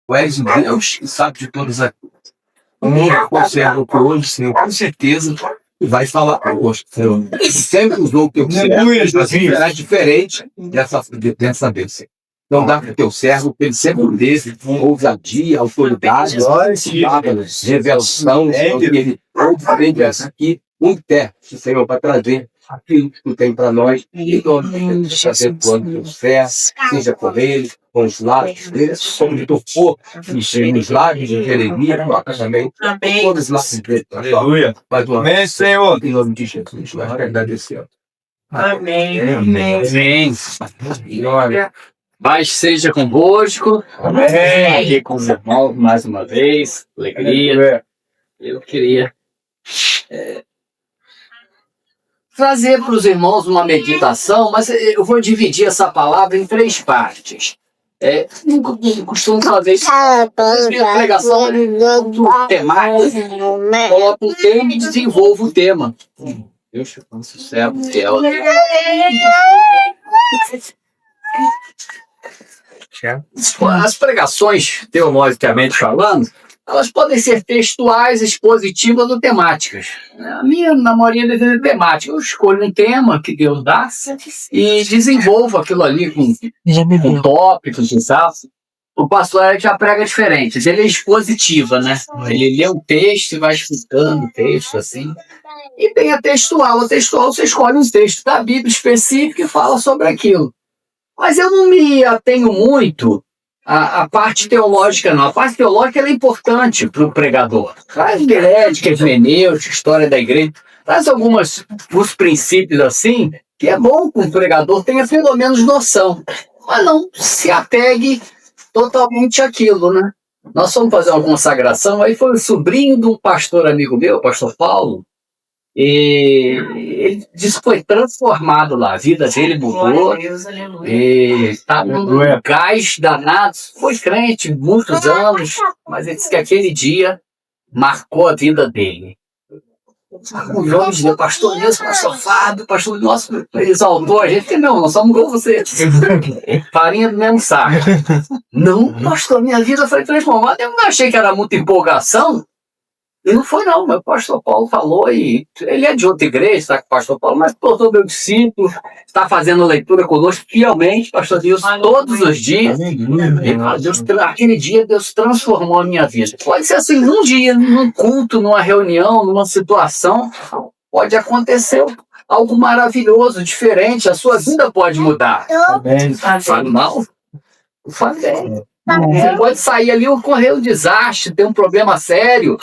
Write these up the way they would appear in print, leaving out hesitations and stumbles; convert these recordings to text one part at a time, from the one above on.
Tu és o Deus que sabe de todas as coisas. O mundo conserva o que hoje, Senhor, com certeza, vai falar conosco, Senhor. Sempre usou o teu servo, mas será diferente dessa vez, Senhor. Não dá para o teu servo, que ele sempre teve ousadia, autoridade, revelação, Senhor, que ele ouve aqui, um teste, Senhor, para trazer aquilo que tu tem para nós, em nome de Jesus, abençoando o teu servo, seja com ele, com os lábios dele, como de tu for, nos lábios de Jeremias, também, todos os lábios dele. Aleluia. Amém, Senhor. Em nome de Jesus, nós agradecemos. Amém. Amém. Glória. Paz seja convosco. Amém. Aqui com os irmãos mais uma vez. Alegria. Eu queria trazer para os irmãos uma meditação, mas eu vou dividir essa palavra em 3 partes. Não costumo talvez minha pregação temática, coloca um tema e desenvolvo o tema. Deus te faça servo fiel. As pregações, teologicamente falando, elas podem ser textuais, expositivas ou temáticas. A minha, na maioria das vezes, é temática. Eu escolho um tema que Deus dá e desenvolvo aquilo ali com tópicos, sabe? O pastor Eric já prega diferente. Ele é expositiva, né? Ele lê um texto e vai explicando o texto, assim. E tem a textual. A textual, você escolhe um texto da Bíblia específico e fala sobre aquilo. Mas eu não me atenho muito à parte teológica, não. A parte teológica ela é importante para o pregador. Traz dialética, hermenêutica, história da igreja. Traz alguns princípios assim, que é bom que o pregador tenha pelo menos noção. Mas não se apegue totalmente àquilo, né? Nós fomos fazer uma consagração, aí foi o sobrinho de um pastor amigo meu, o pastor Paulo, e ele disse que foi transformado lá, a vida dele mudou, e está num gás danado, foi crente muitos anos, mas ele disse que aquele dia marcou a vida dele. O nome de Deus, pastor Nilson, pastor Fábio, pastor nosso, exaltou a gente, não, nós somos igual você, farinha do mesmo saco. Não, pastor, minha vida foi transformada, eu não achei que era muita empolgação. E não foi não, mas o pastor Paulo falou, e ele é de outra igreja, está com o pastor Paulo, mas tornou meu discípulo, está fazendo leitura conosco fielmente, pastor Deus, todos os dias. Aquele dia Deus transformou a minha vida. Pode ser assim, num dia, num culto, numa reunião, numa situação, pode acontecer algo maravilhoso, diferente, a sua vida pode mudar. Fala mal? Fala bem. Você pode sair ali, ocorrer um desastre, ter um problema sério,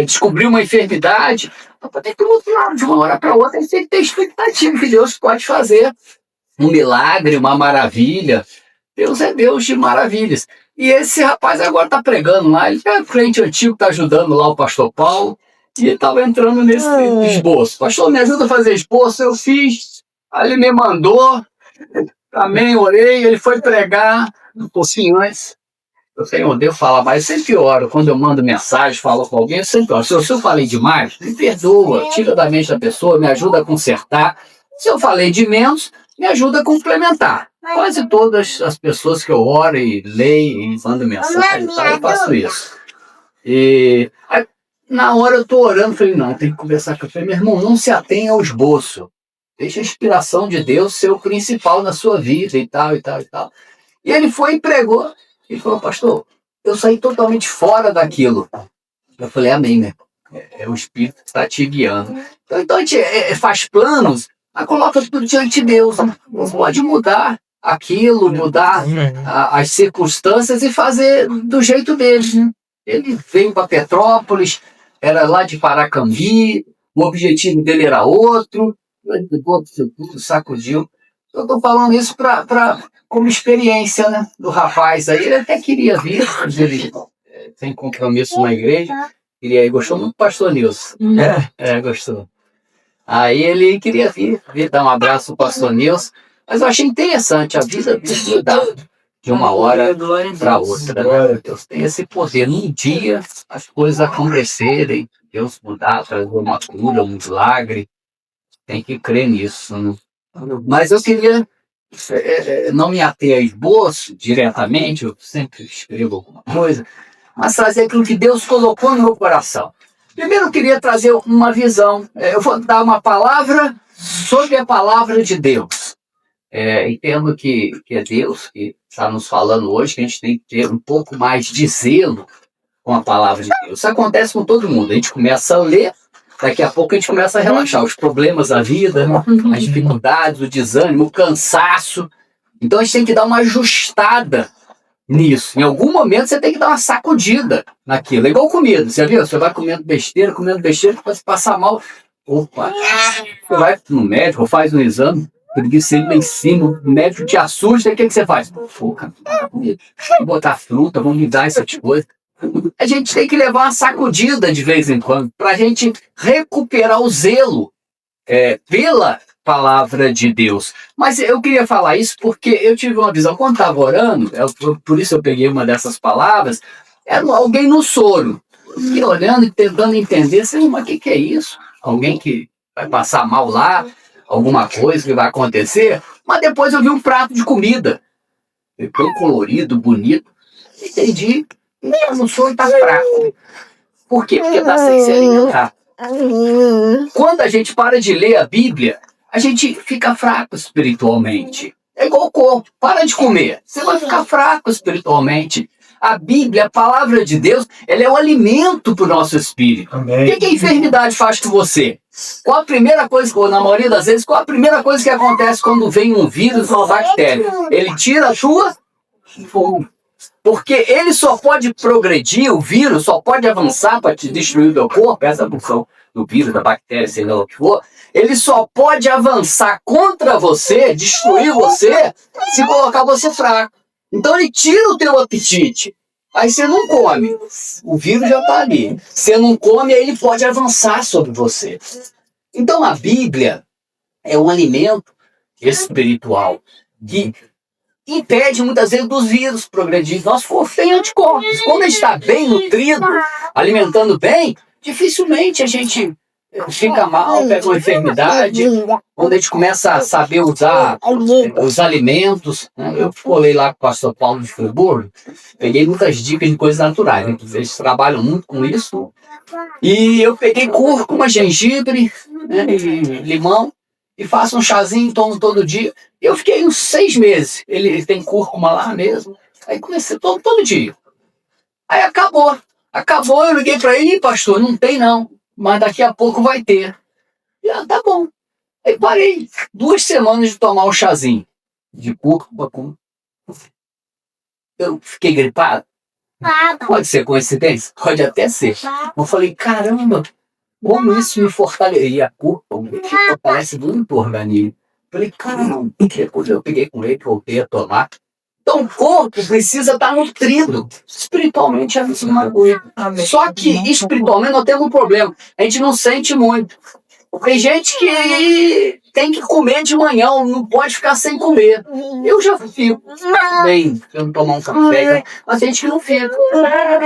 descobrir uma enfermidade, para poder ter outro lado, de uma hora para outra, a gente tem expectativa que Deus pode fazer um milagre, uma maravilha. Deus é Deus de maravilhas. E esse rapaz agora está pregando lá, ele é crente antigo, está ajudando lá o pastor Paulo, e ele estava entrando nesse esboço. Pastor, me ajuda a fazer esboço, eu fiz, aí ele me mandou, também orei, ele foi pregar um pouquinho antes. Eu sei onde eu falo, mas eu sempre oro. Quando eu mando mensagem, falo com alguém, eu sempre oro. Se eu falei demais, me perdoa, tira da mente da pessoa, me ajuda a consertar. Se eu falei de menos, me ajuda a complementar. Quase todas as pessoas que eu oro e leio e mando mensagem, eu faço isso. E aí, na hora eu estou orando, falei, não, tem que conversar com ele. Meu irmão, não se atenha ao esboço. Deixa a inspiração de Deus ser o principal na sua vida e tal, e tal, e tal. E ele foi e pregou. Ele falou, pastor, eu saí totalmente fora daquilo. Eu falei, amém, né? É o Espírito que está te guiando. Então a gente faz planos, mas coloca tudo diante de Deus. Né? Pode mudar aquilo, mudar as circunstâncias e fazer do jeito dele. Né? Ele veio para Petrópolis, era lá de Paracambi, o objetivo dele era outro, sacudiu. Eu estou falando isso como experiência, né, do rapaz aí. Ele até queria vir, mas ele tem compromisso na igreja. Queria ir, gostou muito do pastor Nilson. Gostou. Aí ele queria vir dar um abraço ao pastor Nilson. Mas eu achei interessante a vida mudar de uma hora para outra. Né? Deus tem esse poder. Num dia, as coisas acontecerem, Deus mudar, trazer uma cura, um milagre. Tem que crer nisso, né? Mas eu queria não me ater a esboço diretamente, eu sempre escrevo alguma coisa, mas trazer aquilo que Deus colocou no meu coração. Primeiro eu queria trazer uma visão. Eu vou dar uma palavra sobre a palavra de Deus. Entendo que é Deus que está nos falando hoje, que a gente tem que ter um pouco mais de zelo com a palavra de Deus. Isso acontece com todo mundo. A gente começa a ler, daqui a pouco a gente começa a relaxar. Os problemas da vida, as dificuldades, o desânimo, o cansaço. Então a gente tem que dar uma ajustada nisso. Em algum momento você tem que dar uma sacudida naquilo. É igual comida, você viu? Você vai comendo besteira, depois você passar mal. Opa, você vai no médico, faz um exame, triglicérido lá em cima, o médico te assusta, e o que você faz? Pô, cara, vamos botar fruta, vamos me dar essas coisas. A gente tem que levar uma sacudida de vez em quando, para a gente recuperar o zelo pela palavra de Deus. Mas eu queria falar isso porque eu tive uma visão, quando estava orando, por isso eu peguei uma dessas palavras, era alguém no soro, e olhando e tentando entender, mas o que é isso? Alguém que vai passar mal lá, alguma coisa que vai acontecer, mas depois eu vi um prato de comida, tão colorido, bonito, entendi, o soro está fraco. Por quê? Porque está sem se alimentar. Quando a gente para de ler a Bíblia, a gente fica fraco espiritualmente. É igual o corpo, para de comer, você vai ficar fraco espiritualmente. A Bíblia, a palavra de Deus, ela é um alimento para o nosso espírito. Amém. O que a enfermidade faz com você? Qual a primeira coisa, na maioria das vezes, qual a primeira coisa que acontece quando vem um vírus ou uma bactéria? Ele tira a sua fome. Porque ele só pode progredir, o vírus só pode avançar para te destruir o teu corpo, essa função do vírus, da bactéria, sei lá o que for, ele só pode avançar contra você, destruir você, se colocar você fraco. Então ele tira o teu apetite, aí você não come, o vírus já está ali. Você não come, aí ele pode avançar sobre você. Então a Bíblia é um alimento espiritual que impede muitas vezes dos vírus progredir. Nosso corpo tem anticorpos. Quando a gente está bem nutrido, alimentando bem, dificilmente a gente fica mal, pega uma enfermidade. Quando a gente começa a saber usar os alimentos, né? Eu colei lá com o pastor Paulo de Friburgo, peguei muitas dicas de coisas naturais, né? Eles trabalham muito com isso. E eu peguei cúrcuma, gengibre, né? E limão, e faço um chazinho, tomo todo dia. Eu fiquei uns 6 meses. Ele tem cúrcuma lá mesmo. Aí comecei todo dia. Aí acabou. Acabou, eu liguei para ele, pastor, não tem não, mas daqui a pouco vai ter. E, tá bom. Aí parei 2 semanas de tomar o chazinho de cúrcuma. Eu fiquei gripado. Pode ser coincidência? Pode até ser. Eu falei, caramba, como isso me fortalece. E a cúrcuma me fortalece muito o organismo. Falei, caramba, depois eu peguei com ele, voltei a tomar. Então o corpo precisa estar nutrido. Espiritualmente é a mesma coisa. Só que espiritualmente nós temos um problema. A gente não sente muito. Tem gente que tem que comer de manhã, não pode ficar sem comer. Eu já fico bem, se eu não tomar um café, mas tem gente que não fica.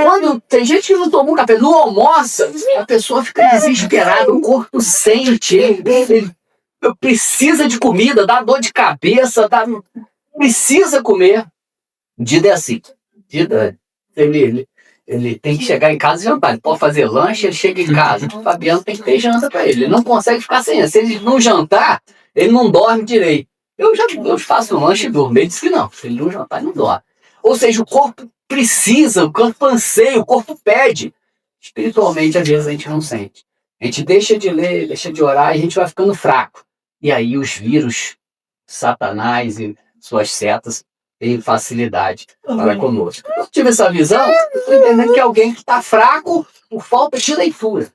Quando tem gente que não toma um café, não almoça, a pessoa fica desesperada, o corpo sente, ele precisa de comida, dá dor de cabeça, precisa comer. Dida é assim. Dida, ele tem que chegar em casa e jantar. Ele pode fazer lanche, ele chega em casa. O Fabiano tem que ter janta para ele. Ele não consegue ficar sem isso. Se ele não jantar, ele não dorme direito. Eu faço lanche e durmo. Ele diz que não. Se ele não jantar, ele não dorme. Ou seja, o corpo precisa, o corpo anseia, o corpo pede. Espiritualmente, às vezes, a gente não sente. A gente deixa de ler, deixa de orar e a gente vai ficando fraco. E aí os vírus, Satanás e suas setas têm facilidade para conosco. Eu tive essa visão, entendendo que alguém que está fraco por falta de leitura,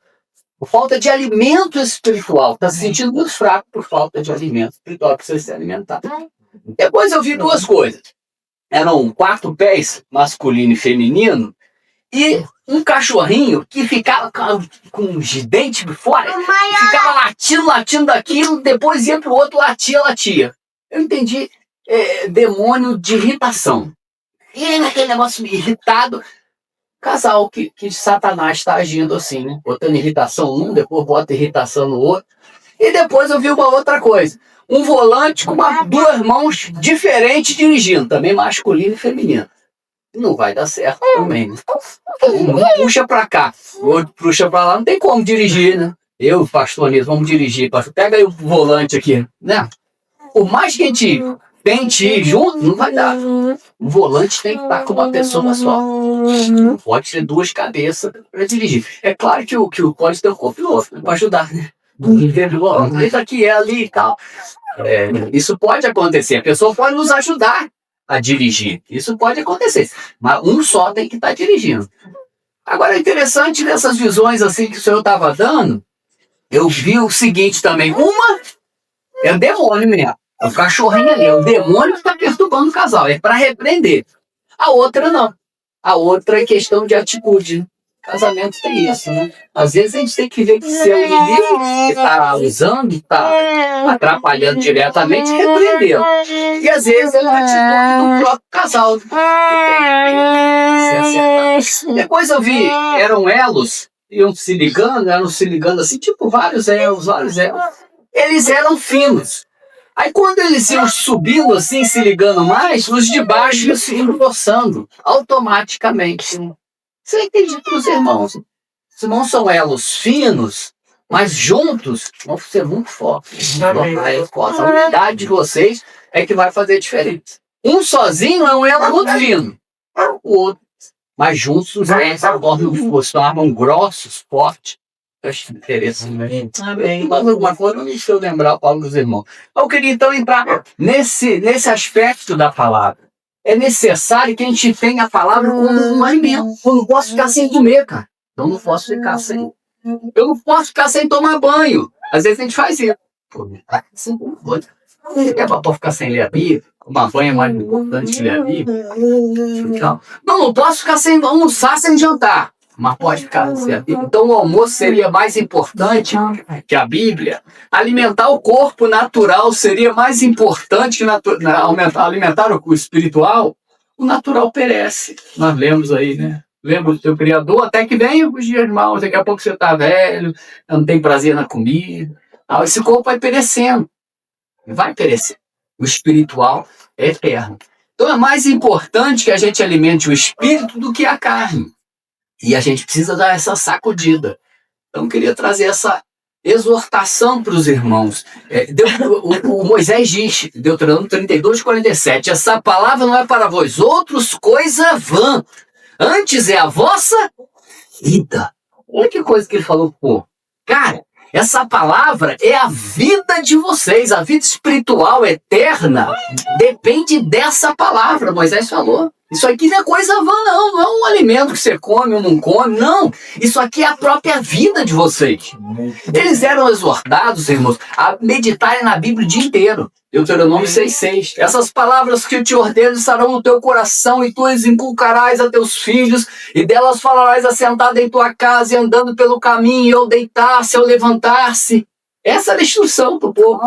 por falta de alimento espiritual, está se sentindo muito fraco por falta de alimento espiritual, precisa se alimentar. Depois eu vi 2 coisas. Eram 4 pés, masculino e feminino, e um cachorrinho que ficava com os dentes de fora, ficava latindo daquilo, depois ia pro outro, latia. Eu entendi, demônio de irritação. E naquele negócio irritado, casal que Satanás está agindo assim, né? Botando irritação num, depois bota irritação no outro. E depois eu vi uma outra coisa. um volante com duas mãos diferentes dirigindo, também masculino e feminino. Não vai dar certo também, né? Um puxa para cá, o outro puxa para lá, não tem como dirigir, né? Eu, pastor Anísio, vamos dirigir. Pastor, pega aí o volante aqui, né? Por mais que a gente tente ir junto, não vai dar. O volante tem que estar com uma pessoa só. Não pode ter duas cabeças para dirigir. É claro que o pode ter um copiloto para ajudar, né? Isso aqui é ali e tal. Isso pode acontecer. A pessoa pode nos ajudar a dirigir. Isso pode acontecer. Mas um só tem que estar dirigindo. Agora, é interessante nessas visões assim que o Senhor estava dando, eu vi o seguinte também. Uma é o demônio mesmo. É o cachorrinho ali. É o demônio que está perturbando o casal. É para repreender. A outra não. A outra é questão de atitude. Casamento tem isso, né? Às vezes a gente tem que ver que se é o inimigo que está usando, está atrapalhando diretamente, repreendeu. E às vezes é a atitude do próprio casal. Depois eu vi, eram elos, iam se ligando assim, tipo vários elos. Eles eram finos. Aí quando eles iam subindo assim, se ligando mais, os de baixo iam se engrossando automaticamente. Isso eu entendi para os irmãos. Os irmãos são elos finos, mas juntos vão ser muito fortes. A unidade de vocês é que vai fazer diferença. Um sozinho é um elo muito fino. O outro. Mas juntos os elos tornam grossos, fortes. Eu acho interessante. Mas alguma coisa, não deixa eu lembrar, Paulo dos irmãos. Eu queria então entrar nesse aspecto da palavra. É necessário que a gente tenha a palavra como um alimento. Eu não posso ficar sem comer, cara. Eu não posso ficar sem. Eu não posso ficar sem tomar banho. Às vezes a gente faz isso. Pô, é para ficar sem ler a Bíblia? Tomar banho é mais importante que ler a Bíblia? Não posso ficar sem almoçar, sem jantar. Mas pode ficar sem a Bíblia. Então o almoço seria mais importante que a Bíblia. Alimentar o corpo natural seria mais importante que alimentar o espiritual. O natural perece. Nós lemos aí, né? Lembra do teu Criador, até que vem os dias maus. Daqui a pouco você está velho, não tem prazer na comida. Esse corpo vai perecendo. Vai perecer. O espiritual é eterno. Então é mais importante que a gente alimente o espírito do que a carne. E a gente precisa dar essa sacudida. Então, eu queria trazer essa exortação para os irmãos. O Moisés diz, Deuteronômio 32:47, essa palavra não é para vós outros coisa vã, antes é a vossa vida. Olha que coisa que ele falou, pô. Cara, essa palavra é a vida de vocês, a vida espiritual eterna depende dessa palavra, Moisés falou. Isso aqui não é coisa vã, não é um alimento que você come ou não come, não. Isso aqui é a própria vida de vocês. Eles eram exortados, irmãos, a meditarem na Bíblia o dia inteiro. Deuteronômio 6:6. Essas palavras que eu te ordeno estarão no teu coração e tu as inculcarás a teus filhos e delas falarás assentado em tua casa e andando pelo caminho, ou deitar-se, ou levantar-se. Essa era a instrução para o povo.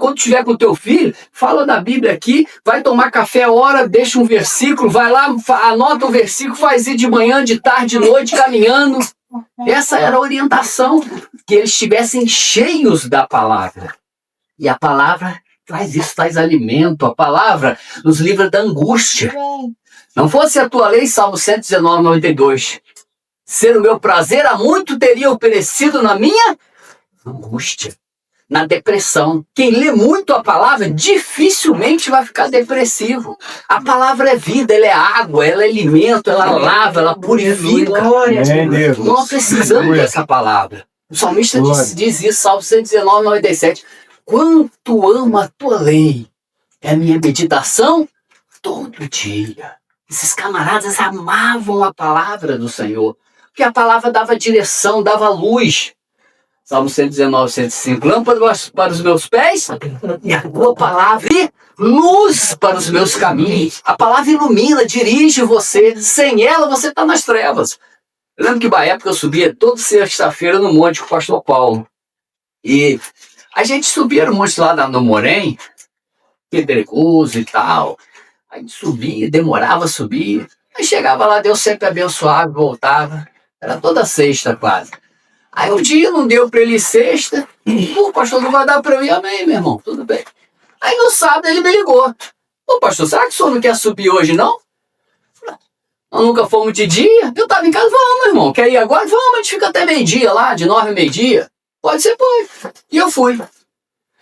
Quando estiver com o teu filho, fala da Bíblia aqui, vai tomar café, ora, deixa um versículo, vai lá, anota o versículo, faz ir de manhã, de tarde, de noite, caminhando. Essa era a orientação, que eles estivessem cheios da palavra. E a palavra traz isso, traz alimento. A palavra nos livra da angústia. Não fosse a tua lei, Salmo 119:92. Ser o meu prazer, há muito teria eu perecido na minha angústia. Na depressão. Quem lê muito a palavra dificilmente vai ficar depressivo. A palavra é vida, ela é água, ela é alimento, ela lava, ela purifica. Nós precisamos dessa palavra. O salmista diz isso, Salmo 119:97. Quanto amo a tua lei, é a minha meditação todo dia. Esses camaradas amavam a palavra do Senhor, porque a palavra dava direção, dava luz. Salmo 119:105. Lâmpada para os meus pés e a tua palavra e luz para os meus caminhos. A palavra ilumina, dirige você. Sem ela, você está nas trevas. Eu lembro que na época eu subia toda sexta-feira no monte com o pastor Paulo. E a gente subia no monte lá no Morém, pedregoso e tal. A gente subia, demorava a subir. Aí chegava lá, Deus sempre abençoava, voltava. Era toda sexta quase. Aí um dia não deu para ele sexta. Pô, pastor, não vai dar para eu ir? Amém, meu irmão, tudo bem. Aí no sábado ele me ligou. Ô, pastor, será que o senhor não quer subir hoje, não? Nós nunca fomos de dia. Eu tava em casa, vamos, meu irmão. Quer ir agora? Vamos, a gente fica até meio-dia lá, de 9 a meio-dia. Pode ser, pode. E eu fui.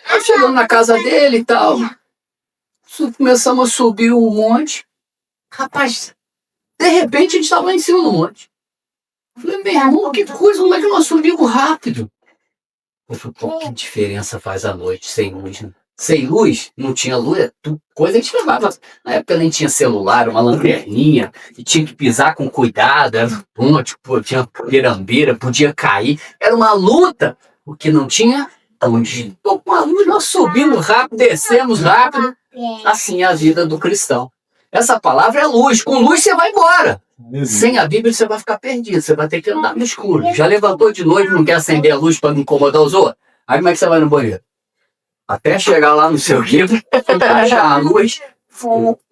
Aí chegando na casa dele e tal. Começamos a subir um monte. Rapaz, de repente a gente tava lá em cima do monte. Eu falei, meu irmão, que coisa, como é que nós subimos rápido? Eu falei, pô, que diferença faz a noite sem luz, né? Sem luz, não tinha luz, coisa a gente levava. Na época nem tinha celular, uma lanterninha, e tinha que pisar com cuidado, era um ponte, pô, tinha pirambeira, podia cair. Era uma luta, porque não tinha luz. Tô com a luz, nós subimos rápido, descemos rápido. Assim é a vida do cristão. Essa palavra é luz. Com luz você vai embora. Sem a Bíblia você vai ficar perdido, você vai ter que andar no escuro. Já levantou de noite, não quer acender a luz para não incomodar os outros? Aí como é que você vai no banheiro? Até chegar lá no seu livro, achar a luz,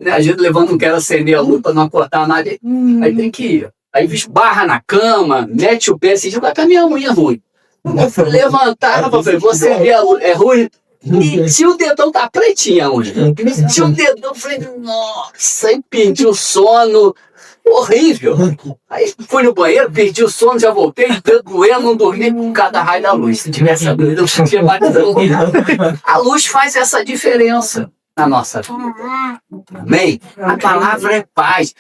a gente levanta, não quer acender a luz para não acordar nada, aí tem que ir. Aí barra na cama, mete o pé, assim, já vai com a minha unha ruim. Eu fui levantar, falei, você vê a luz, é ruim. E se o dedão tá pretinho a unha, se o dedão, eu falei, nossa, aí perdi o sono, horrível. Aí fui no banheiro, perdi o sono, já voltei, doendo, não dormi por causa da raio da luz. Se tivesse a luz, eu tinha batido. A luz faz essa diferença na nossa vida. Amém? A palavra é paz.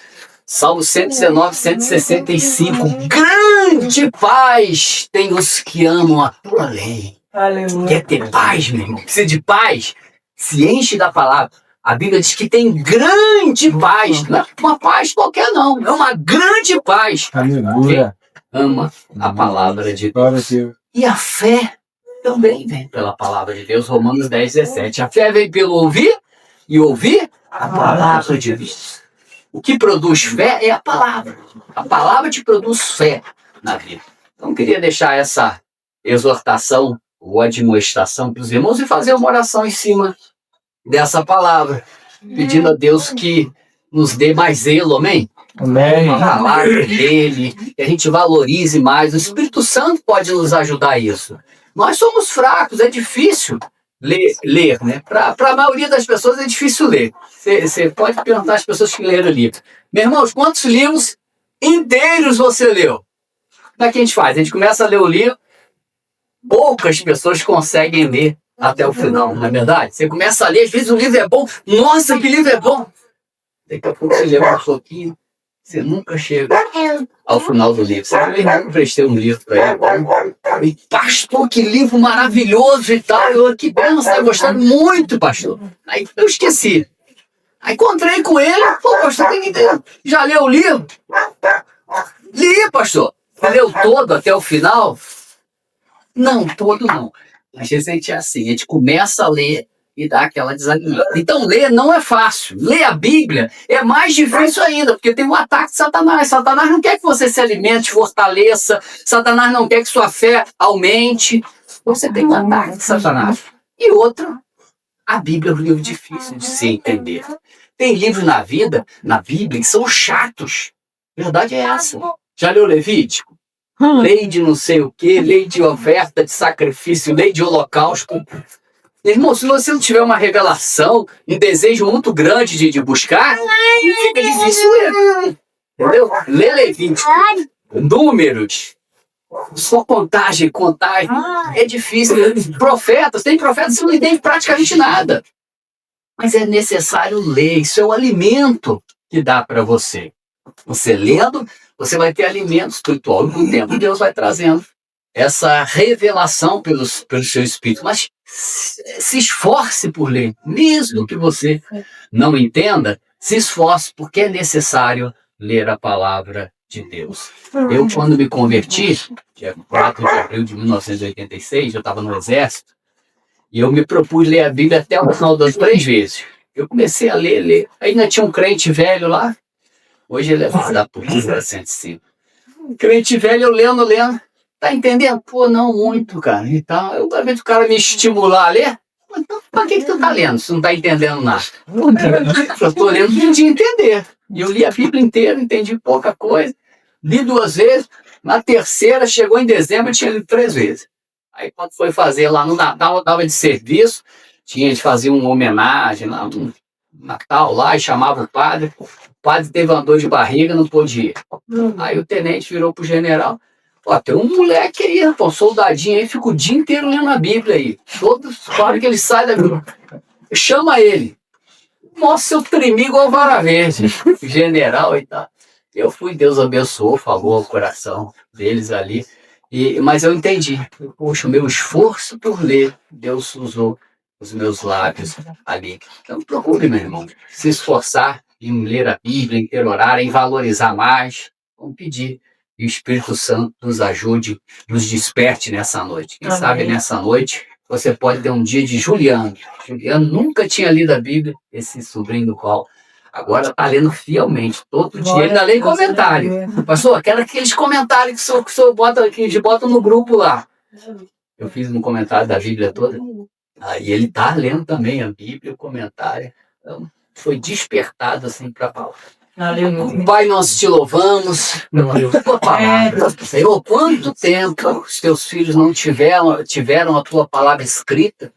Salmo 119, 165. Grande paz tem os que amam a tua lei. Aleluia. Quer ter paz, meu irmão? Precisa de paz? Se enche da palavra. A Bíblia diz que tem grande paz. Não é uma paz qualquer, não. É uma grande paz. Aleluia. Quem ama a palavra de Deus. E a fé também vem pela palavra de Deus. Romanos 10, 17. A fé vem pelo ouvir e ouvir a palavra de Deus. O que produz fé é a palavra. A palavra te produz fé na vida. Então, eu queria deixar essa exortação ou admoestação para os irmãos e fazer uma oração em cima dessa palavra, pedindo a Deus que nos dê mais zelo, amém? Amém. A palavra dele, que a gente valorize mais. O Espírito Santo pode nos ajudar a isso. Nós somos fracos, é difícil ler, né? Para a maioria das pessoas é difícil ler. Você pode perguntar às pessoas que leram o livro. Meus irmãos, quantos livros inteiros você leu? Como é que a gente faz? A gente começa a ler o livro, poucas pessoas conseguem ler até o final, não é verdade? Você começa a ler, às vezes o livro é bom. Nossa, que livro é bom! Daqui a pouco você lê um pouquinho, você nunca chega ao final do livro. Você eu prestei um livro para ele. Pastor, que livro maravilhoso e tal. Eu, que bom, você está gostando muito, pastor. Aí eu esqueci. Aí encontrei com ele. Pô, pastor, já leu o livro? Li, pastor. Leu todo até o final? Não, todo não. Às vezes a gente é assim, a gente começa a ler e dá aquela desanimada. Então ler não é fácil. Ler a Bíblia é mais difícil ainda, porque tem um ataque de Satanás. Satanás não quer que você se alimente, fortaleça. Satanás não quer que sua fé aumente. Você tem um ataque de Satanás. E outro, a Bíblia é um livro difícil de se entender. Tem livros na Bíblia, que são chatos. A verdade é essa. Já leu Levítico? Lei de não sei o que, lei de oferta de sacrifício, lei de holocausto. Irmão, se você não tiver uma revelação, um desejo muito grande de buscar, fica difícil ler. Entendeu? Lê Levítico, Números, só contagem, é difícil. Profetas, tem profetas que não entendem praticamente nada. Mas é necessário ler, isso é o alimento que dá para você. Você lendo, você vai ter alimento espiritual. E com o tempo Deus vai trazendo essa revelação pelo seu espírito. Mas se esforce por ler. Mesmo que você não entenda, se esforce, porque é necessário ler a palavra de Deus. Eu, quando me converti, dia 4 de abril de 1986, eu estava no exército, e eu me propus ler a Bíblia até o final das 3 vezes. Eu comecei a ler. Ainda tinha um crente velho lá. Hoje ele é da polícia 105. Crente velho, eu lendo. Tá entendendo? Pô, não muito, cara. Então, eu ao invés do cara me estimular a ler, então, pra que tu tá lendo se não tá entendendo nada? Eu tô lendo pra entender. E eu li a Bíblia inteira, entendi pouca coisa. li 2 vezes, na terceira, chegou em dezembro, eu tinha lido 3 vezes. Aí quando foi fazer lá no Natal, eu estava de serviço, tinha de fazer uma homenagem lá no Natal, lá, e chamava o padre teve uma dor de barriga, não pôde ir. Aí o tenente virou pro general, ó, tem um moleque aí, pô, um soldadinho aí, fica o dia inteiro lendo a Bíblia aí. Claro que ele sai da Bíblia. Chama ele. Nossa, eu tremi igual vara verde. General e tal. Eu fui, Deus abençoou, falou ao coração deles ali. Mas eu entendi. Poxa, o meu esforço por ler, Deus usou os meus lábios ali. Então procure, meu irmão, se esforçar em ler a Bíblia, em ter horário, em valorizar mais. Vamos pedir que o Espírito Santo nos ajude, nos desperte nessa noite. Quem sabe nessa noite você pode ter um dia de Juliano. Juliano nunca tinha lido a Bíblia, esse sobrinho do qual agora está lendo fielmente. Todo dia ele ainda lê comentário. Pastor, quero aqueles comentários que o senhor bota, que bota no grupo lá. Eu fiz um comentário da Bíblia toda. Aí ele está lendo também a Bíblia, o comentário. Então, foi despertado assim para a palavra. Pai, nós te louvamos pela tua palavra. Senhor, quanto tempo os teus filhos não tiveram a tua palavra escrita?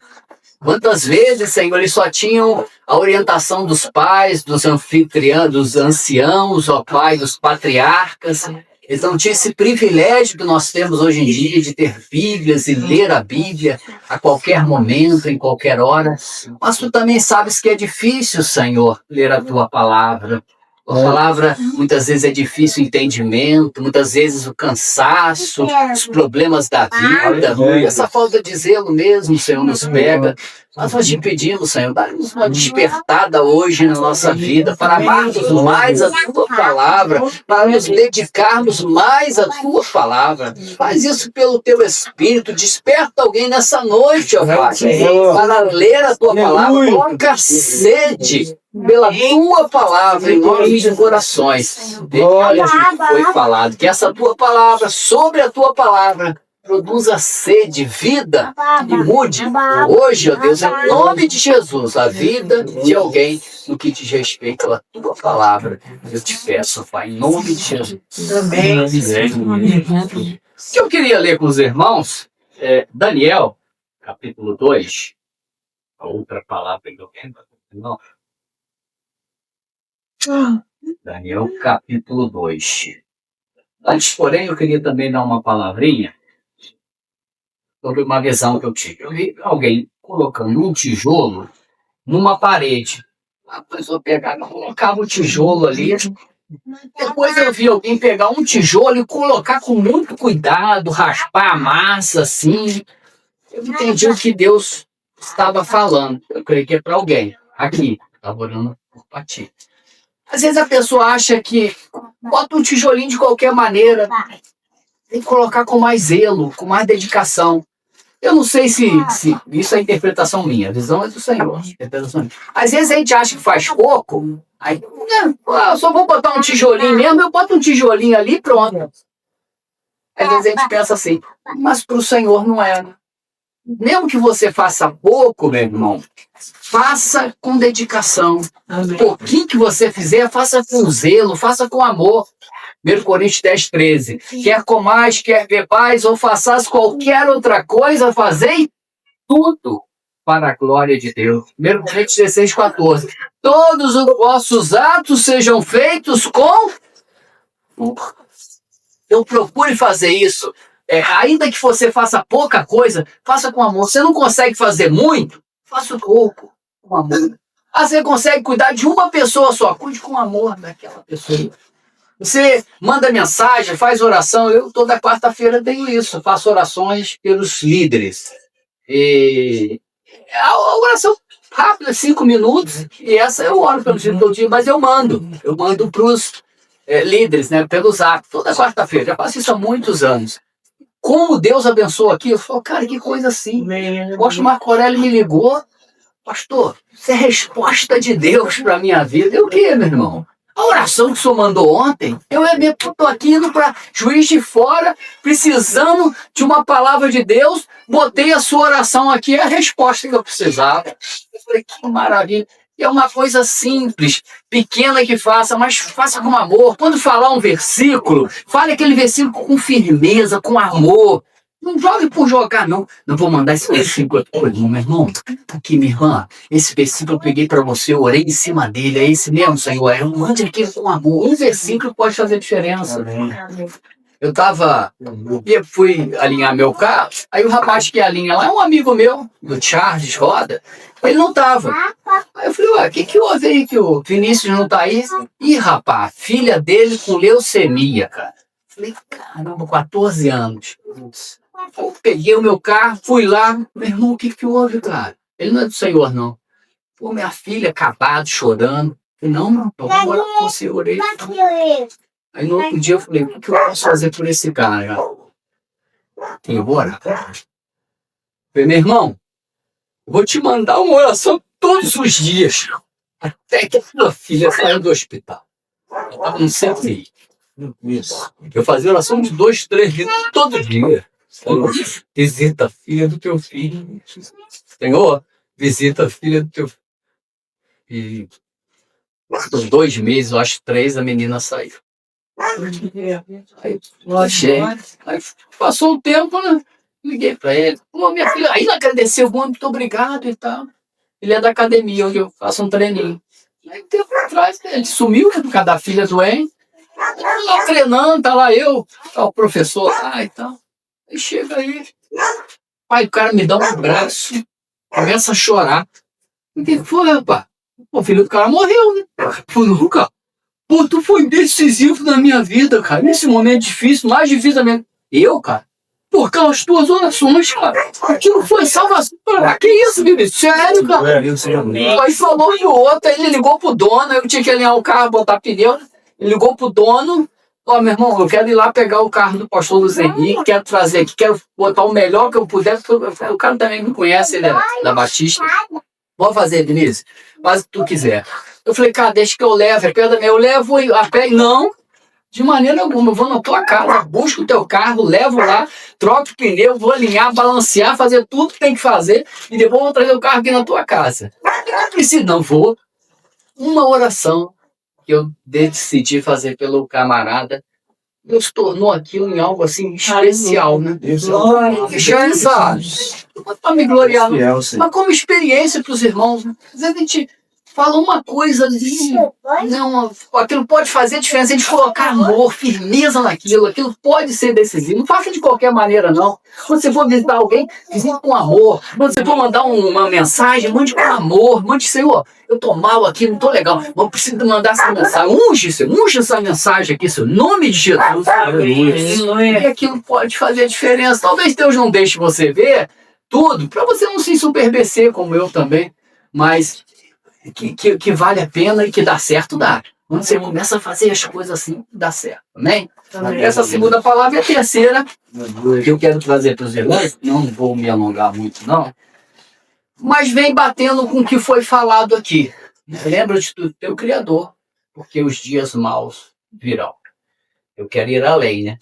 Quantas vezes, Senhor, eles só tinham a orientação dos pais, dos anfitriões, dos anciãos, ó Pai, dos patriarcas. Eles não tinham esse privilégio que nós temos hoje em dia de ter Bíblias e ler a Bíblia a qualquer momento, em qualquer hora. Mas tu também sabes que é difícil, Senhor, ler a tua palavra. A palavra muitas vezes é difícil o entendimento, muitas vezes o cansaço, os problemas da vida, essa falta de zelo mesmo, Senhor, nos pega. Mas nós te pedimos, Senhor, dá-nos uma despertada hoje na nossa vida para amarmos mais a tua palavra, para nos dedicarmos mais à tua palavra. Faz isso pelo teu Espírito, desperta alguém nessa noite, ó Pai, para ler a tua palavra, coloca sede pela tua palavra em nossos corações. Olha, foi falado que essa tua palavra, sobre a tua palavra, produza sede, vida e mude hoje, ó Deus, em nome de Jesus, a vida de alguém no que diz respeito à tua palavra. Eu te peço, Pai, em nome de Jesus. Amém. O que eu queria ler com os irmãos é Daniel, capítulo 2. A outra palavra que eu quero, não. Daniel, capítulo 2. Antes, porém, eu queria também dar uma palavrinha sobre uma visão que eu tive. Eu vi alguém colocando um tijolo numa parede. A pessoa pegava, colocava o tijolo ali. Depois eu vi alguém pegar um tijolo e colocar com muito cuidado, raspar a massa assim. Eu entendi o que Deus estava falando. Eu creio que é para alguém. Aqui, estava orando por Pati. Às vezes a pessoa acha que bota um tijolinho de qualquer maneira. Tem que colocar com mais zelo, com mais dedicação. Eu não sei se isso é interpretação minha, a visão é do Senhor. Às vezes a gente acha que faz pouco, aí, eu só vou botar um tijolinho mesmo, eu boto um tijolinho ali e pronto. Às vezes a gente pensa assim, mas para o Senhor não é, né? Mesmo que você faça pouco, meu irmão, faça com dedicação. Um pouquinho que você fizer, faça com zelo, faça com amor. 1 Coríntios 10, 13. Quer comais, quer bebais, ou façais qualquer outra coisa, fazei tudo para a glória de Deus. 1 Coríntios 16, 14. Todos os vossos atos sejam feitos com... Então procure fazer isso. Ainda que você faça pouca coisa, faça com amor. Você não consegue fazer muito, faça pouco com amor. Você consegue cuidar de uma pessoa só, cuide com amor daquela pessoa. Você manda mensagem, faz oração. Eu toda quarta-feira tenho isso, faço orações pelos líderes. E a oração rápida, 5 minutos, e essa eu oro pelos líderes todo dia, mas eu mando para os líderes, né, pelo Zap, toda quarta-feira. Já faço isso há muitos anos. Como Deus abençoou aqui, eu falo, cara, que coisa assim. O apóstolo Marco Aurélio me ligou, pastor, isso é resposta de Deus para a minha vida. E o que, meu irmão? A oração que o senhor mandou ontem, eu estou aqui indo para Juiz de Fora, precisando de uma palavra de Deus, botei a sua oração aqui, é a resposta que eu precisava. Eu falei, que maravilha. E é uma coisa simples, pequena que faça, mas faça com amor. Quando falar um versículo, fale aquele versículo com firmeza, com amor. Não jogue por jogar, não. Não vou mandar esse versículo para meu irmão. Aqui, minha irmã, esse versículo eu peguei para você, eu orei em cima dele. É esse mesmo, Senhor. Mande aqui com amor. Um versículo pode fazer diferença. Eu fui alinhar meu carro, aí o rapaz que alinha lá é um amigo meu, do Charles Roda, ele não tava. Aí eu falei, ué, o que houve aí que o Vinícius não tá aí? Ih, rapaz, filha dele com leucemia, cara. Falei, caramba, 14 anos. Eu peguei o meu carro, fui lá, meu irmão, o que houve, cara? Ele não é do Senhor, não. Pô, minha filha acabado, chorando. Falei, não, meu, eu vou morar com você, orei. Aí no outro dia eu falei, o que eu posso fazer por esse cara? Tem que orar. Falei, meu irmão, vou te mandar uma oração todos os dias, até que a sua filha saia do hospital. Eu estava no CTI. Eu fazia oração de 2, 3 vezes todo dia. Senhor, visita a filha do teu filho. Senhor, visita a filha do teu filho. E por 2 meses, eu acho 3, a menina saiu. Aí, aí passou o tempo, né? Liguei pra ele. Pô, minha filha, aí ele agradeceu muito, obrigado e tal. Ele é da academia, onde eu faço um treininho. Aí um tempo atrás, ele sumiu por causa da filha doente. Lá treinando, tá lá eu, tá o professor lá e tal. Aí chega aí. Pai, o cara me dá um abraço, começa a chorar. O que foi, rapaz? O filho do cara morreu, né? Falei, nunca. Pô, tu foi decisivo na minha vida, cara. Nesse momento difícil, mais difícil da minha vida. Eu, cara? Por causa das tuas orações, cara. Aquilo foi salvação. Que isso, bebê? Sério, cara. Aí falou e o outro, aí ele ligou pro dono, eu tinha que alinhar o carro, botar pneu. Ele ligou pro dono. Ó, meu irmão, eu quero ir lá pegar o carro do pastor Luiz Henrique, quero trazer aqui, quero botar o melhor que eu puder. O cara também me conhece, ele é da Batista. Vamos fazer, Denise? Faz o que tu quiser. Eu falei, cara, deixa que eu levo, é perto da minha. Eu levo a pé. Não, de maneira alguma. Eu vou na tua casa, busco o teu carro, levo lá, troco o pneu, vou alinhar, balancear, fazer tudo que tem que fazer e depois vou trazer o carro aqui na tua casa. Não preciso, não vou. Uma oração que eu decidi fazer pelo camarada, Deus tornou aquilo em algo assim especial, né? Deixa essa. Para me gloriar, mas como experiência para os irmãos, né? Às vezes a gente fala uma coisa ali, não, aquilo pode fazer diferença, a gente colocar amor, firmeza naquilo, aquilo pode ser decisivo. Não faça de qualquer maneira, não. Quando você for visitar alguém, visite com amor. Quando você for mandar uma mensagem, mande com amor. Mande, Senhor, eu tô mal aqui, não tô legal, mas eu preciso mandar essa mensagem. Unge essa mensagem aqui, Senhor, em nome de Jesus. E aquilo pode fazer diferença. Talvez Deus não deixe você ver tudo, para você não se ensoberbecer, como eu também, mas que vale a pena e que dá certo, dá. Quando você começa a fazer as coisas assim, dá certo. Amém? Essa segunda palavra é a terceira que eu quero trazer para os irmãos. Não vou me alongar muito, não. Mas vem batendo com o que foi falado aqui. Lembra-te do teu Criador, porque os dias maus virão. Eu quero ir além, né?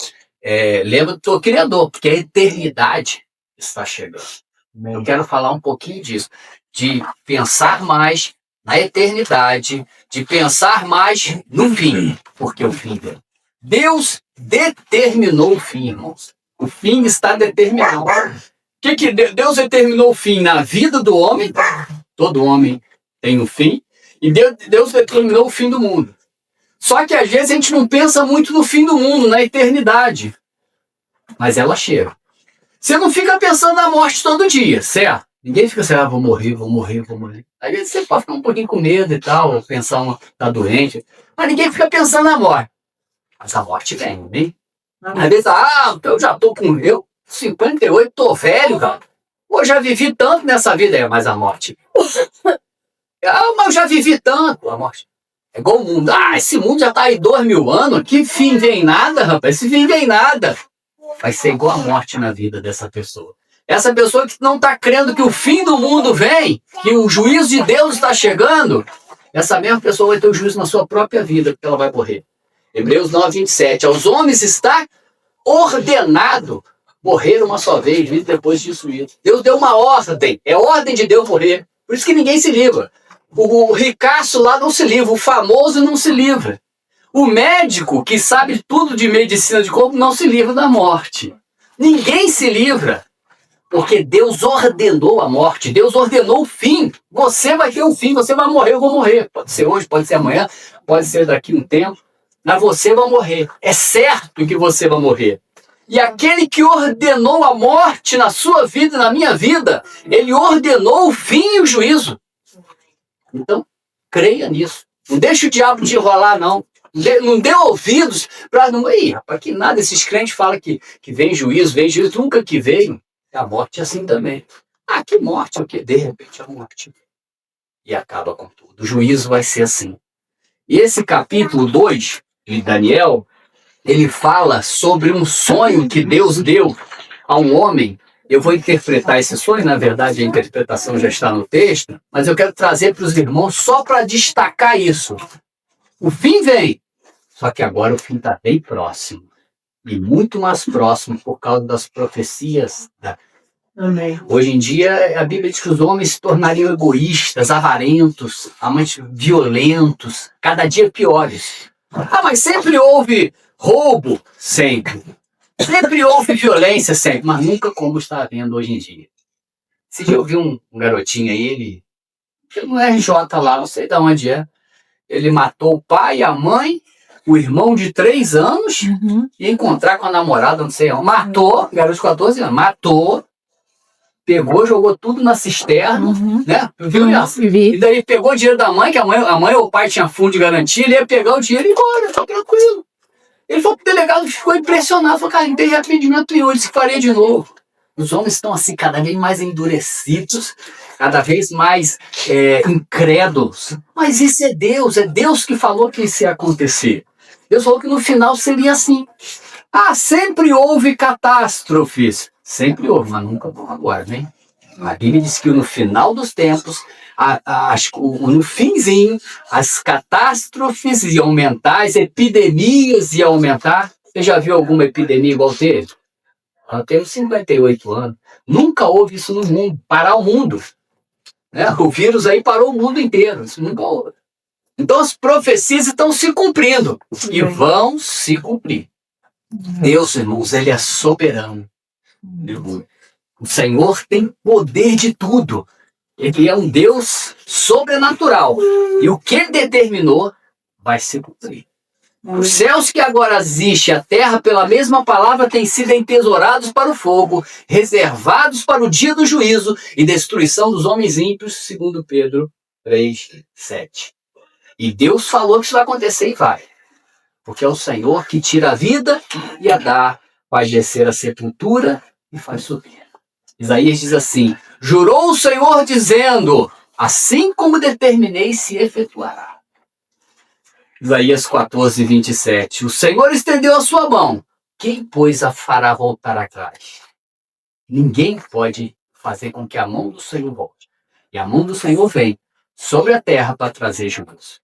Lembra do teu Criador, porque a eternidade está chegando. Eu quero falar um pouquinho disso, de pensar mais na eternidade, de pensar mais no fim, porque o fim vem. Deus determinou o fim, irmãos. O fim está determinado. Que Deus determinou o fim na vida do homem? Todo homem tem um fim. E Deus determinou o fim do mundo. Só que às vezes a gente não pensa muito no fim do mundo, na eternidade. Mas ela chega. Você não fica pensando na morte todo dia, certo? Ninguém fica assim, vou morrer, vou morrer, vou morrer. Às vezes você pode ficar um pouquinho com medo e tal, ou pensar, tá doente. Mas ninguém fica pensando na morte. Mas a morte vem, hein? Às vezes, eu já tô com 58, tô velho, cara. Pô, já vivi tanto nessa vida, mas a morte. Mas eu já vivi tanto, a morte. É igual o mundo. Esse mundo já tá aí 2000 anos, que fim vem nada, rapaz, esse fim vem nada. Vai ser igual a morte na vida dessa pessoa. Essa pessoa que não está crendo que o fim do mundo vem, que o juízo de Deus está chegando, essa mesma pessoa vai ter o juízo na sua própria vida, porque ela vai morrer. Hebreus 9, 27. Aos homens está ordenado morrer uma só vez, vida depois disso. Deus deu uma ordem. É ordem de Deus morrer. Por isso que ninguém se livra. O ricaço lá não se livra, o famoso não se livra. O médico que sabe tudo de medicina de corpo não se livra da morte. Ninguém se livra, porque Deus ordenou a morte, Deus ordenou o fim. Você vai ter um fim, você vai morrer, eu vou morrer. Pode ser hoje, pode ser amanhã, pode ser daqui a um tempo, mas você vai morrer. É certo que você vai morrer. E aquele que ordenou a morte na sua vida, na minha vida, ele ordenou o fim e o juízo. Então, creia nisso. Não deixe o diabo te enrolar, não. Não dê ouvidos para não... Ih, rapaz, que nada, esses crentes falam que vem juízo, nunca que veio. A morte é assim também. Ah, que morte, o quê? De repente a morte. E acaba com tudo. O juízo vai ser assim. E esse capítulo 2 de Daniel, ele fala sobre um sonho que Deus deu a um homem. Eu vou interpretar esse sonho, na verdade a interpretação já está no texto, mas eu quero trazer para os irmãos só para destacar isso. O fim vem, só que agora o fim está bem próximo. E muito mais próximo por causa das profecias. Amém. Hoje em dia, a Bíblia diz que os homens se tornariam egoístas, avarentos, amantes violentos, cada dia piores. Ah, mas sempre houve roubo, sempre. Sempre houve violência, sempre, mas nunca como está havendo hoje em dia. Esse dia eu vi um garotinho aí, ele no RJ lá, não sei de onde é, ele matou o pai, a mãe, o irmão de 3 anos, e encontrar com a namorada, não sei onde. Matou, garoto de 14 anos, matou, pegou, jogou tudo na cisterna, né? Viu isso? E daí pegou o dinheiro da mãe, que a mãe ou o pai tinha fundo de garantia, ele ia pegar o dinheiro e ir embora, tá tranquilo. Ele falou pro delegado, ficou impressionado, falou, cara, não tem arrependimento nenhum, ele se faria de novo. Os homens estão assim, cada vez mais endurecidos, cada vez mais incrédulos. Mas isso é Deus que falou que isso ia acontecer. Deus falou que no final seria assim. Ah, sempre houve catástrofes. Sempre houve, mas nunca vão agora, né? A Bíblia diz que no final dos tempos, no finzinho, as catástrofes iam aumentar, as epidemias iam aumentar. Você já viu alguma epidemia igual teve? Nós temos 58 anos. Nunca houve isso no mundo, parar o mundo. Né? O vírus aí parou o mundo inteiro, isso nunca houve. Então as profecias estão se cumprindo e vão se cumprir. Deus, irmãos, ele é soberano. O Senhor tem poder de tudo. Ele é um Deus sobrenatural. E o que ele determinou vai se cumprir. Os céus que agora existem, a terra, pela mesma palavra, têm sido entesourados para o fogo, reservados para o dia do juízo e destruição dos homens ímpios, segundo Pedro 3:7. E Deus falou que isso vai acontecer e vai. Porque é o Senhor que tira a vida e a dá, faz descer a sepultura e faz subir. Isaías diz assim, jurou o Senhor dizendo, assim como determinei se efetuará. Isaías 14:27. O Senhor estendeu a sua mão. Quem, pois, a fará voltar atrás? Ninguém pode fazer com que a mão do Senhor volte. E a mão do Senhor vem sobre a terra para trazer juízo.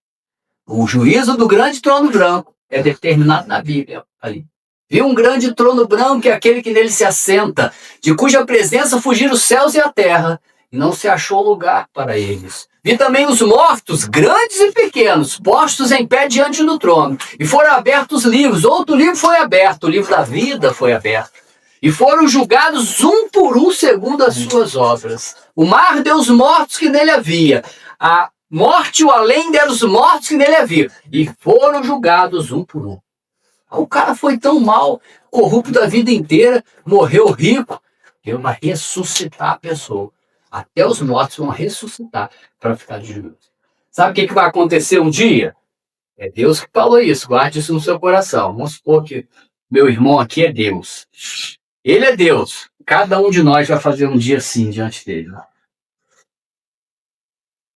O juízo do grande trono branco é determinado na Bíblia. Ali. Viu um grande trono branco, que é aquele que nele se assenta, de cuja presença fugiram os céus e a terra, e não se achou lugar para eles. Vi também os mortos, grandes e pequenos, postos em pé diante do trono. E foram abertos livros. Outro livro foi aberto, o livro da vida foi aberto. E foram julgados um por um segundo as suas obras. O mar deu os mortos que nele havia. A morte e o além deram os mortos que nele havia. E foram julgados um por um. O cara foi tão mal, corrupto a vida inteira, morreu rico. Deus vai ressuscitar a pessoa. Até os mortos vão ressuscitar para ficar de juízo. Sabe o que vai acontecer um dia? É Deus que falou isso, guarde isso no seu coração. Vamos supor que meu irmão aqui é Deus. Ele é Deus. Cada um de nós vai fazer um dia assim diante dele.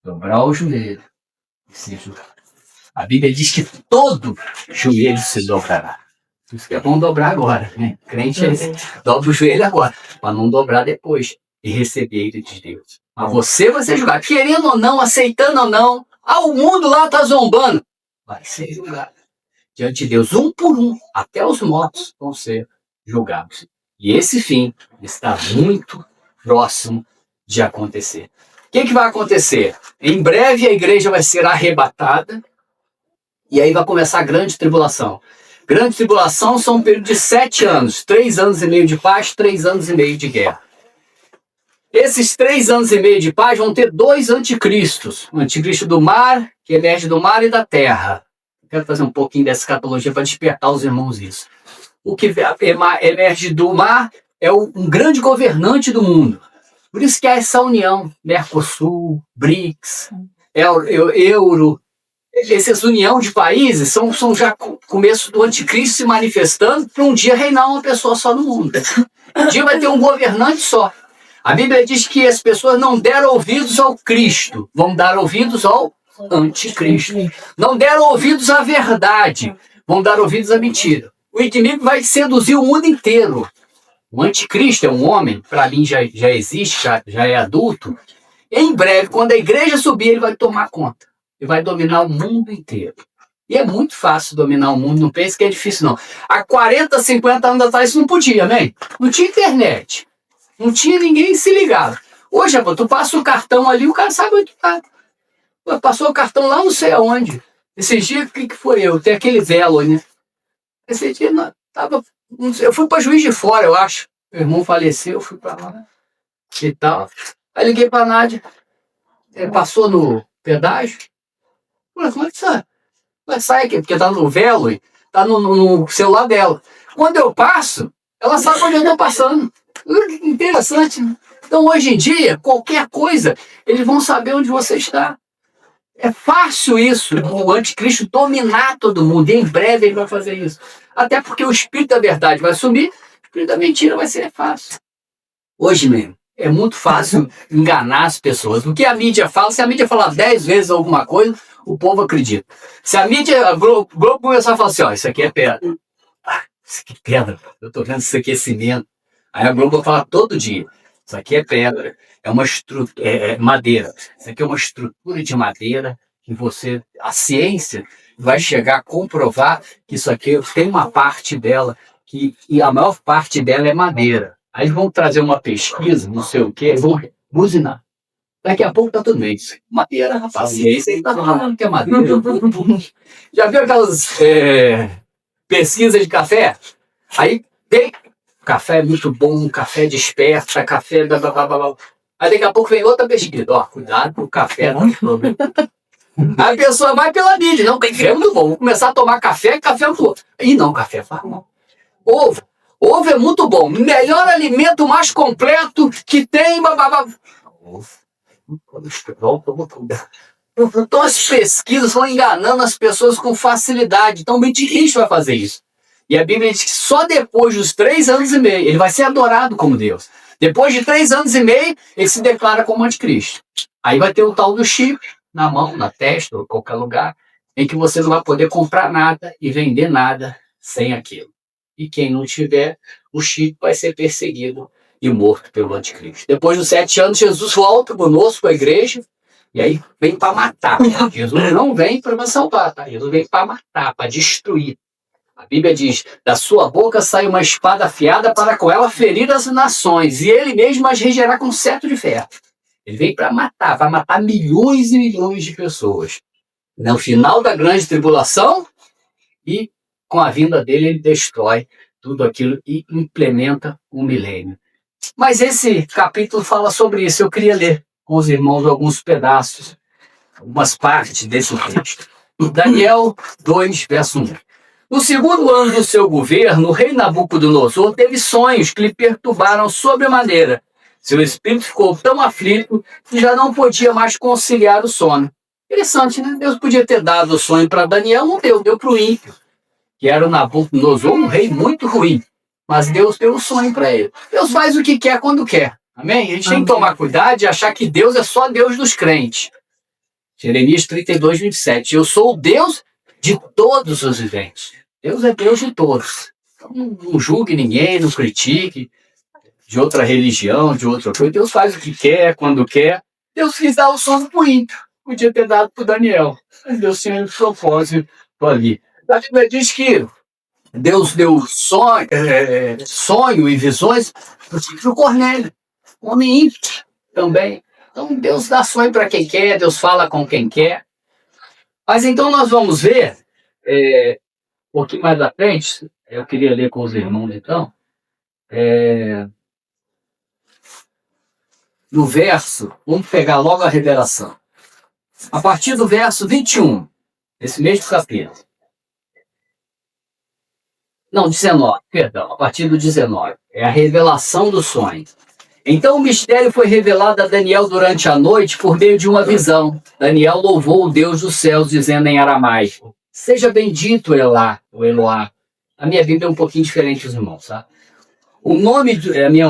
Dobrar o joelho e se julgar. A Bíblia diz que todo joelho se dobrará. Isso que é bom dobrar agora, né? Crente é esse. Dobra o joelho agora, para não dobrar depois e receber ele de Deus. Mas você vai ser julgado, querendo ou não, aceitando ou não. O mundo lá está zombando. Vai ser julgado diante de Deus, um por um, até os mortos vão ser julgados. E esse fim está muito próximo de acontecer. que vai acontecer? Em breve a igreja vai ser arrebatada e aí vai começar a grande tribulação. Grande tribulação são um período de 7 anos, 3 anos e meio de paz, 3 anos e meio de guerra. Esses 3 anos e meio de paz vão ter 2 anticristos. O anticristo do mar, que emerge do mar e da terra. Quero fazer um pouquinho dessa escatologia para despertar os irmãos isso. O que emerge do mar é um grande governante do mundo. Por isso que há essa união, Mercosul, BRICS, Euro. Essas união de países são já começo do anticristo se manifestando para um dia reinar uma pessoa só no mundo. Um dia vai ter um governante só. A Bíblia diz que as pessoas não deram ouvidos ao Cristo, vão dar ouvidos ao anticristo. Não deram ouvidos à verdade, vão dar ouvidos à mentira. O inimigo vai seduzir o mundo inteiro. O anticristo é um homem, para mim já existe, já é adulto. Em breve, quando a igreja subir, ele vai tomar conta. Ele vai dominar o mundo inteiro. E é muito fácil dominar o mundo, não pense que é difícil não. Há 40, 50 anos atrás isso não podia, amém? Não tinha internet. Não tinha ninguém se ligava. Hoje, tu passa o cartão ali, o cara sabe onde tu tá. Passou o cartão lá não sei aonde. Esses dias, o que foi eu? Tem aquele velo, né? Esse dia, eu fui para Juiz de Fora, eu acho. Meu irmão faleceu, eu fui para lá e tal. Aí liguei para a Nádia. Passou no pedágio. Falei, como é que sai? Vai sair aqui, porque tá no velo e tá no celular dela. Quando eu passo, ela sabe onde eu tô passando. Interessante, né? Então, hoje em dia, qualquer coisa, eles vão saber onde você está. É fácil isso, o anticristo dominar todo mundo. E em breve ele vai fazer isso. Até porque o espírito da verdade vai sumir, o espírito da mentira vai ser fácil. Hoje mesmo, é muito fácil enganar as pessoas. O que a mídia fala, se a mídia falar 10 vezes alguma coisa, o povo acredita. Se a mídia, a Globo começar a falar assim, ó, isso aqui é pedra. Isso aqui é pedra, eu tô vendo isso aqui é cimento. Aí a Globo vai falar todo dia, isso aqui é pedra, é uma estrutura, é madeira. Isso aqui é uma estrutura de madeira que a ciência vai chegar a comprovar que isso aqui tem uma parte dela, e a maior parte dela é madeira. Aí vão trazer uma pesquisa, não sei o quê, vão buzinar. Daqui a pouco tá tudo bem. Madeira, rapaz. Ciência, ele tá falando que é madeira. Já viu aquelas pesquisas de café? Aí tem café é muito bom, café desperta, café... Blá, blá, blá, blá. Aí daqui a pouco vem outra pesquisa. Ó, cuidado com o café, não tem problema. Aí a pessoa vai pela mídia. Não, café é muito bom. Vou começar a tomar café, café é muito bom. Ih, não, café faz mal. Ovo é muito bom. Melhor alimento mais completo que tem... Blá, blá, blá. Então as pesquisas vão enganando as pessoas com facilidade. Então o anticristo vai fazer isso. E a Bíblia diz que só depois dos 3 anos e meio ele vai ser adorado como Deus. Depois de 3 anos e meio, ele se declara como anticristo. Aí vai ter o tal do chip na mão, na testa, ou em qualquer lugar, em que você não vai poder comprar nada e vender nada sem aquilo. E quem não tiver o chip vai ser perseguido e morto pelo anticristo. Depois dos 7 anos, Jesus volta conosco para a igreja, e aí vem para matar. Jesus não vem para salvar, tá? Jesus vem para matar, para destruir. A Bíblia diz, da sua boca sai uma espada afiada para com ela ferir as nações, e ele mesmo as regerá com cetro de ferro. Ele vem para matar, vai matar milhões e milhões de pessoas. No final da grande tribulação, e com a vinda dele, ele destrói tudo aquilo e implementa o milênio. Mas esse capítulo fala sobre isso. Eu queria ler com os irmãos alguns pedaços, algumas partes desse texto. Daniel 2, verso 1. No segundo ano do seu governo, o rei Nabucodonosor teve sonhos que lhe perturbaram sobremaneira. Seu espírito ficou tão aflito que já não podia mais conciliar o sono. Interessante, né? Deus podia ter dado o sonho para Daniel, não deu para o ímpio, que era o Nabucodonosor, um rei muito ruim. Mas Deus deu o sonho para ele. Deus faz o que quer quando quer. Amém? A gente tem que tomar cuidado e achar que Deus é só Deus dos crentes. Jeremias 32, 27. Eu sou o Deus de todos os viventes. Deus é Deus de todos. Então, não julgue ninguém, não critique de outra religião, de outra coisa. Deus faz o que quer, quando quer. Deus quis dar o sono para o ímpio. Podia ter dado para o Daniel. Mas Deus tinha um propósito ali. A Bíblia diz que Deus deu sonho e visões para o Cornélio, um homem ímpio também, Então Deus dá sonho para quem quer, Deus fala com quem quer. Mas então nós vamos ver, um pouquinho mais à frente, eu queria ler com os irmãos então, no verso, vamos pegar logo a revelação. A partir do verso 21, esse mesmo capítulo. Não, 19, perdão, a partir do 19. É a revelação do sonho. Então o mistério foi revelado a Daniel durante a noite por meio de uma visão. Daniel louvou o Deus dos céus, dizendo em aramaico: seja bendito Elá, o Eloá. A minha Bíblia é um pouquinho diferente dos irmãos, tá? O nome, a minha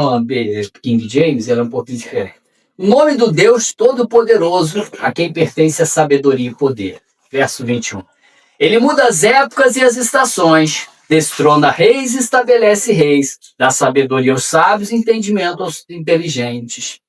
King James, ela é um pouquinho diferente. O nome do Deus Todo-Poderoso, a quem pertence a sabedoria e poder. Verso 21. Ele muda as épocas e as estações, destrona reis e estabelece reis, dá sabedoria aos sábios e entendimento aos inteligentes.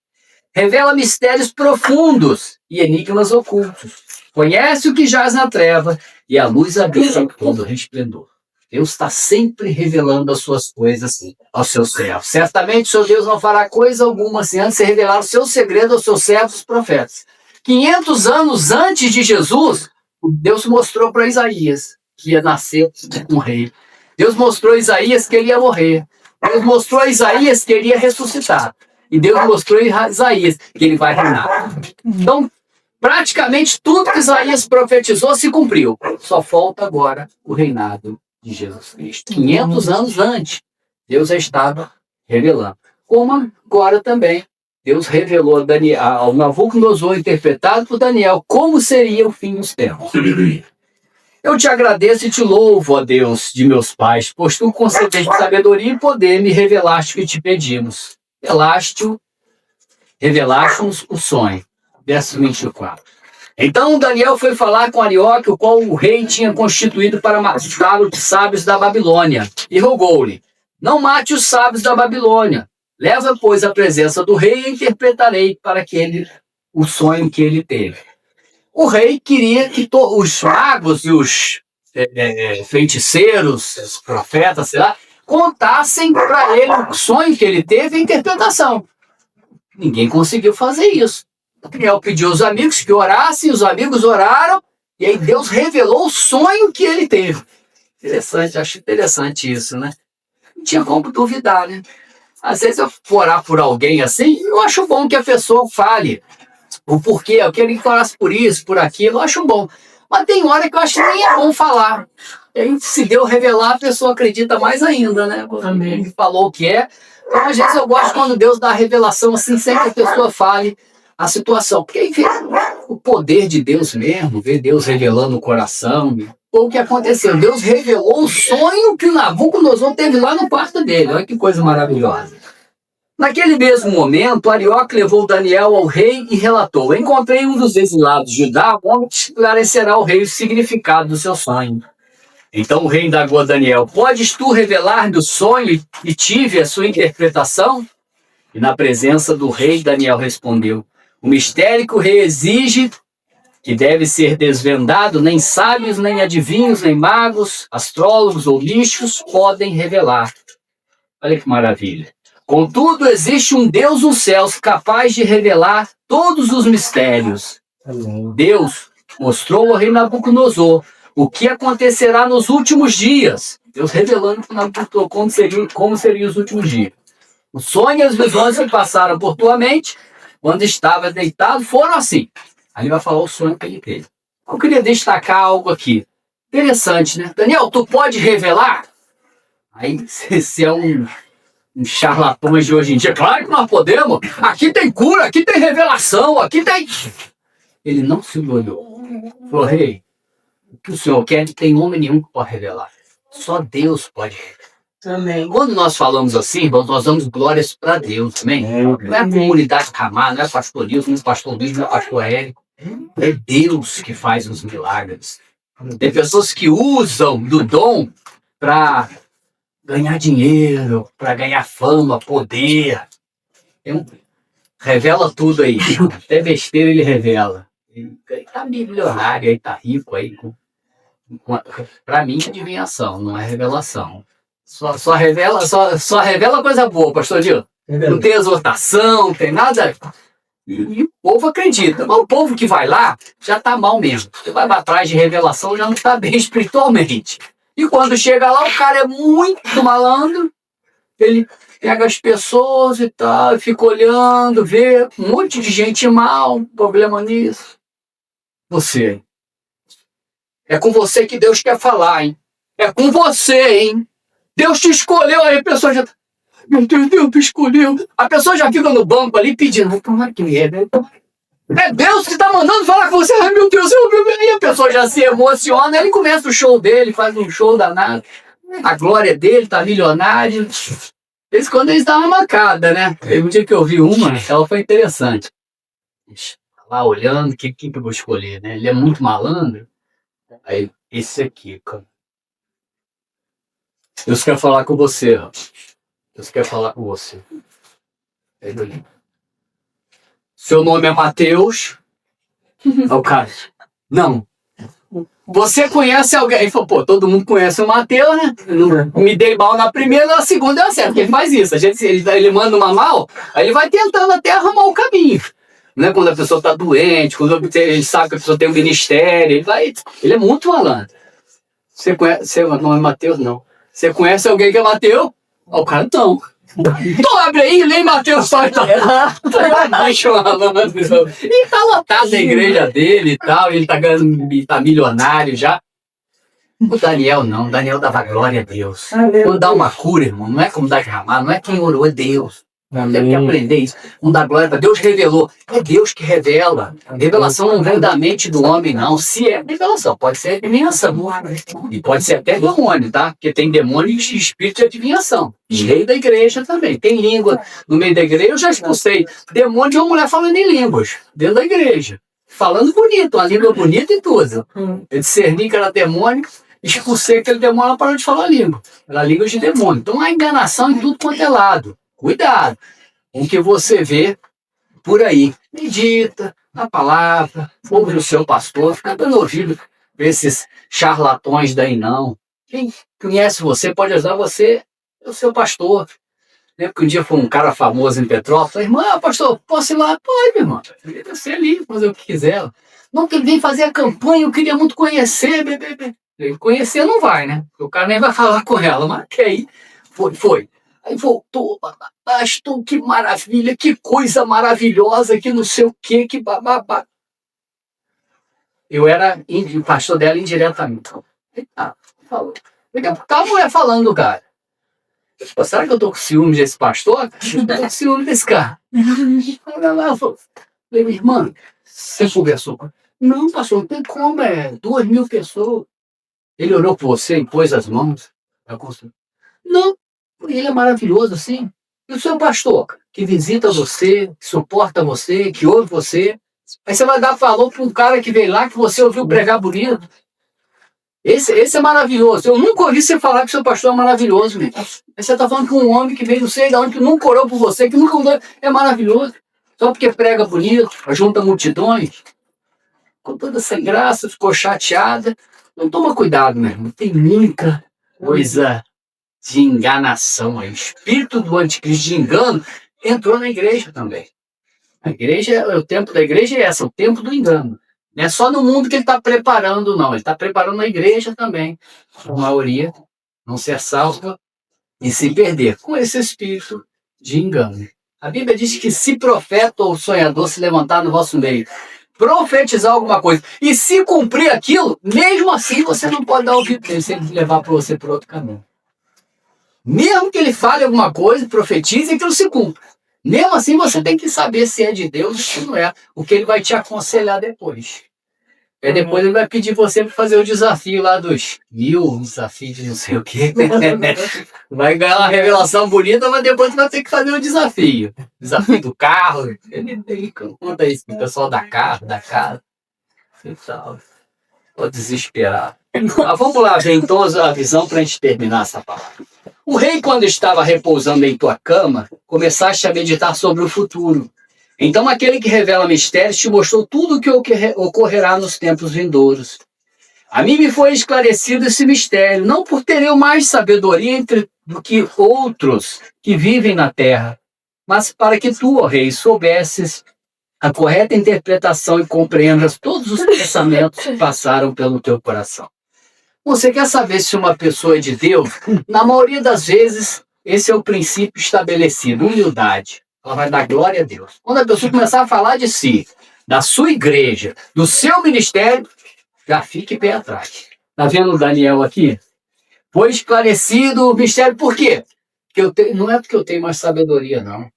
Revela mistérios profundos e enigmas ocultos. Conhece o que jaz na treva e a luz habita em todo resplendor. Deus está sempre revelando as suas coisas aos seus servos. Certamente, seu Deus não fará coisa alguma sem antes revelar o seu segredo aos seus servos, os profetas. 500 anos antes de Jesus, Deus mostrou para Isaías que ia nascer um rei. Deus mostrou a Isaías que ele ia morrer. Deus mostrou a Isaías que ele ia ressuscitar. E Deus mostrou a Isaías que ele vai reinar. Então, praticamente tudo que Isaías profetizou se cumpriu. Só falta agora o reinado de Jesus Cristo. 500 anos antes, Deus já estava revelando. Como agora também, Deus revelou a Daniel, ao Nabucodonosor, interpretado por Daniel, como seria o fim dos tempos. Eu te agradeço e te louvo, ó Deus de meus pais, pois tu concedeste sabedoria e poder, me revelaste o que te pedimos. Revelaste-nos o sonho. Verso 24. Então Daniel foi falar com Arioque, o qual o rei tinha constituído para matar os sábios da Babilônia, e rogou-lhe: não mate os sábios da Babilônia. Leva, pois, à presença do rei e interpretarei para o sonho que ele teve. O rei queria que os magos e os feiticeiros, os profetas, sei lá, contassem para ele o sonho que ele teve e a interpretação. Ninguém conseguiu fazer isso. Daniel pediu aos amigos que orassem, os amigos oraram, e aí Deus revelou o sonho que ele teve. Interessante, acho interessante isso, né? Não tinha como duvidar, né? Às vezes eu for orar por alguém assim, eu acho bom que a pessoa fale o porquê, eu queria que falasse por isso, por aquilo, eu acho bom. Mas tem hora que eu acho que nem é bom falar. E aí, se Deus revelar, a pessoa acredita mais ainda, né? Ele falou o que é. Então, às vezes eu gosto quando Deus dá a revelação assim, sem que a pessoa fale a situação. Porque aí vê o poder de Deus mesmo, vê Deus revelando o coração. O que aconteceu? Deus revelou o sonho que o Nabucodonosor teve lá no quarto dele. Olha que coisa maravilhosa. Naquele mesmo momento, Arioque levou Daniel ao rei e relatou: encontrei um dos exilados de Judá, onde esclarecerá ao rei o significado do seu sonho. Então o rei indagou a Daniel: podes tu revelar-me o sonho e tive a sua interpretação? E na presença do rei, Daniel respondeu: o mistério que o rei exige, que deve ser desvendado, nem sábios, nem adivinhos, nem magos, astrólogos ou místicos podem revelar. Olha que maravilha. Contudo, existe um Deus nos céus capaz de revelar todos os mistérios. Deus mostrou ao rei Nabucodonosor o que acontecerá nos últimos dias. Deus revelando para Nabucodonosor como seriam os últimos dias. O sonho e as visões que passaram por tua mente, quando estava deitado, foram assim. Aí ele vai falar o sonho que ele teve. Eu queria destacar algo aqui. Interessante, né? Daniel, tu pode revelar? Aí, se é um charlatões de hoje em dia, claro que nós podemos. Aqui tem cura, aqui tem revelação, aqui tem... Ele não se olhou. Falou: rei, o que o senhor quer, não tem homem nenhum que pode revelar. Só Deus pode revelar. Amém. Quando nós falamos assim, irmãos, nós damos glórias para Deus, amém? Não é a comunidade Ramá, não é pastor Nilson, não é pastor Luiz, não é pastor Érico. É Deus que faz os milagres. Tem pessoas que usam do dom para ganhar dinheiro, para ganhar fama, poder. Revela tudo aí. Até besteira ele revela. Ele tá milionário aí, tá rico aí. Para mim é adivinhação, não é revelação. Só revela coisa boa, pastor Dil. Não tem exortação, não tem nada. E o povo acredita. Mas o povo que vai lá já está mal mesmo. Você vai atrás de revelação, já não está bem espiritualmente. E quando chega lá, o cara é muito malandro. Ele pega as pessoas e tal, fica olhando, vê um monte de gente mal, problema nisso. Você, hein? É com você que Deus quer falar, hein? É com você, hein? Deus te escolheu, aí a pessoa já... Meu Deus, Deus me escolheu. A pessoa já fica no banco ali pedindo, tomara que é, né? É Deus que está mandando falar com você. Ai, meu Deus, aí a pessoa já se emociona, ele começa o show dele, faz um show danado. A glória dele, tá milionário. Eles, quando eles dão uma macada, né? Teve um dia que eu vi uma, ela foi interessante. Lá olhando, o que eu vou escolher, né? Ele é muito malandro. Aí, esse aqui, cara. Deus quer falar com você, ó. Deus quer falar com você. Seu nome é Mateus. Aí o cara, não. Você conhece alguém? Ele falou, pô, todo mundo conhece o Mateus, né? Não me dei mal na primeira, na segunda eu acerto. Porque ele faz isso. Ele manda uma mal, aí ele vai tentando até arrumar o caminho. Não é quando a pessoa está doente, quando ele sabe que a pessoa tem um ministério, ele é muito malandro. Você conhece, seu nome é Mateus? Não. Você conhece alguém que é Mateus? Ó, o cara, não. Então abre aí, lê Mateus só. E tá lotado a igreja dele e tal, ele tá ganhando, tá milionário já. O Daniel não, o Daniel dava glória a Deus. Quando dá uma cura, irmão, não é como dar derramar, não é quem orou, é Deus. Tem que aprender isso. Não dá glória para Deus, revelou. É Deus que revela. Revelação não vem da mente do homem, não. Se é revelação, pode ser adivinhação. E pode ser até demônio, tá? Porque tem demônio e espírito de adivinhação. No meio da igreja também. Tem língua no meio da igreja, eu já expulsei demônio de uma mulher falando em línguas, dentro da igreja. Falando bonito, uma língua bonita e tudo. Eu discerni que era demônio, expulsei aquele demônio, ela parou de falar língua. Era língua de demônio. Então há enganação em tudo quanto é lado. Cuidado com o que você vê por aí. Medita a palavra, ouve o seu pastor, fica dando ouvido para esses charlatões daí não. Quem conhece você pode ajudar você, é o seu pastor. Lembra que um dia foi um cara famoso em Petrópolis, falei, irmã, pastor, posso ir lá? Pode, meu irmão. Você ali, fazer o que quiser. Não, que ele vem fazer a campanha, eu queria muito conhecer, bebê. Conhecer não vai, né? Porque o cara nem vai falar com ela, mas quer ir. Foi. Aí voltou, pastor, que maravilha, que coisa maravilhosa, que não sei o quê, que bababá. Eu era pastor dela indiretamente. Falou. Daqui a pouco tá a mulher falando, cara. Será que eu tô com ciúme desse pastor? Eu tô com ciúme desse cara. Ela falou, minha irmã, você conversou com... Não, pastor, não tem como, 2.000 pessoas. Ele orou por você e pôs as mãos. Não. Ele é maravilhoso, assim. E o seu pastor, que visita você, que suporta você, que ouve você. Aí você vai dar valor para um cara que veio lá, que você ouviu pregar bonito. Esse é maravilhoso. Eu nunca ouvi você falar que seu pastor é maravilhoso, meu. Aí você está falando com um homem que veio não sei de onde, que nunca orou por você, que nunca orou. É maravilhoso. Só porque prega bonito, junta multidões. Com toda essa graça, ficou chateada. Não toma cuidado, meu irmão. Tem muita coisa de enganação aí. O espírito do anticristo de engano entrou na igreja também. A igreja, o tempo da igreja é essa, o tempo do engano. Não é só no mundo que ele está preparando, não. Ele está preparando na igreja também. A maioria não ser salva e se perder com esse espírito de engano. A Bíblia diz que se profeta ou sonhador se levantar no vosso meio, profetizar alguma coisa, e se cumprir aquilo, mesmo assim você não pode dar ouvido dele, se ele levar para você por outro caminho. Mesmo que ele fale alguma coisa, profetize e aquilo se cumpra. Mesmo assim, você tem que saber se é de Deus ou se não é. O que ele vai te aconselhar depois. Aí depois ele vai pedir você para fazer o desafio lá dos 1000 desafios de não sei o quê. Vai ganhar uma revelação bonita, mas depois vai ter que fazer o desafio. Desafio do carro. Ele conta isso pro pessoal da casa. E tal. Tô desesperado. Mas vamos lá ver então a visão para a gente terminar essa palavra. O rei, quando estava repousando em tua cama, começaste a meditar sobre o futuro. Então aquele que revela mistérios te mostrou tudo o que ocorrerá nos tempos vindouros. A mim me foi esclarecido esse mistério, não por ter eu mais sabedoria do que outros que vivem na terra, mas para que tu, ó rei, soubesses a correta interpretação e compreendas todos os pensamentos que passaram pelo teu coração. Você quer saber se uma pessoa é de Deus? Na maioria das vezes, esse é o princípio estabelecido, humildade. Ela vai dar glória a Deus. Quando a pessoa começar a falar de si, da sua igreja, do seu ministério, já fique pé atrás. Tá vendo o Daniel aqui? Foi esclarecido o mistério, por quê? Não é porque eu tenho mais sabedoria, não.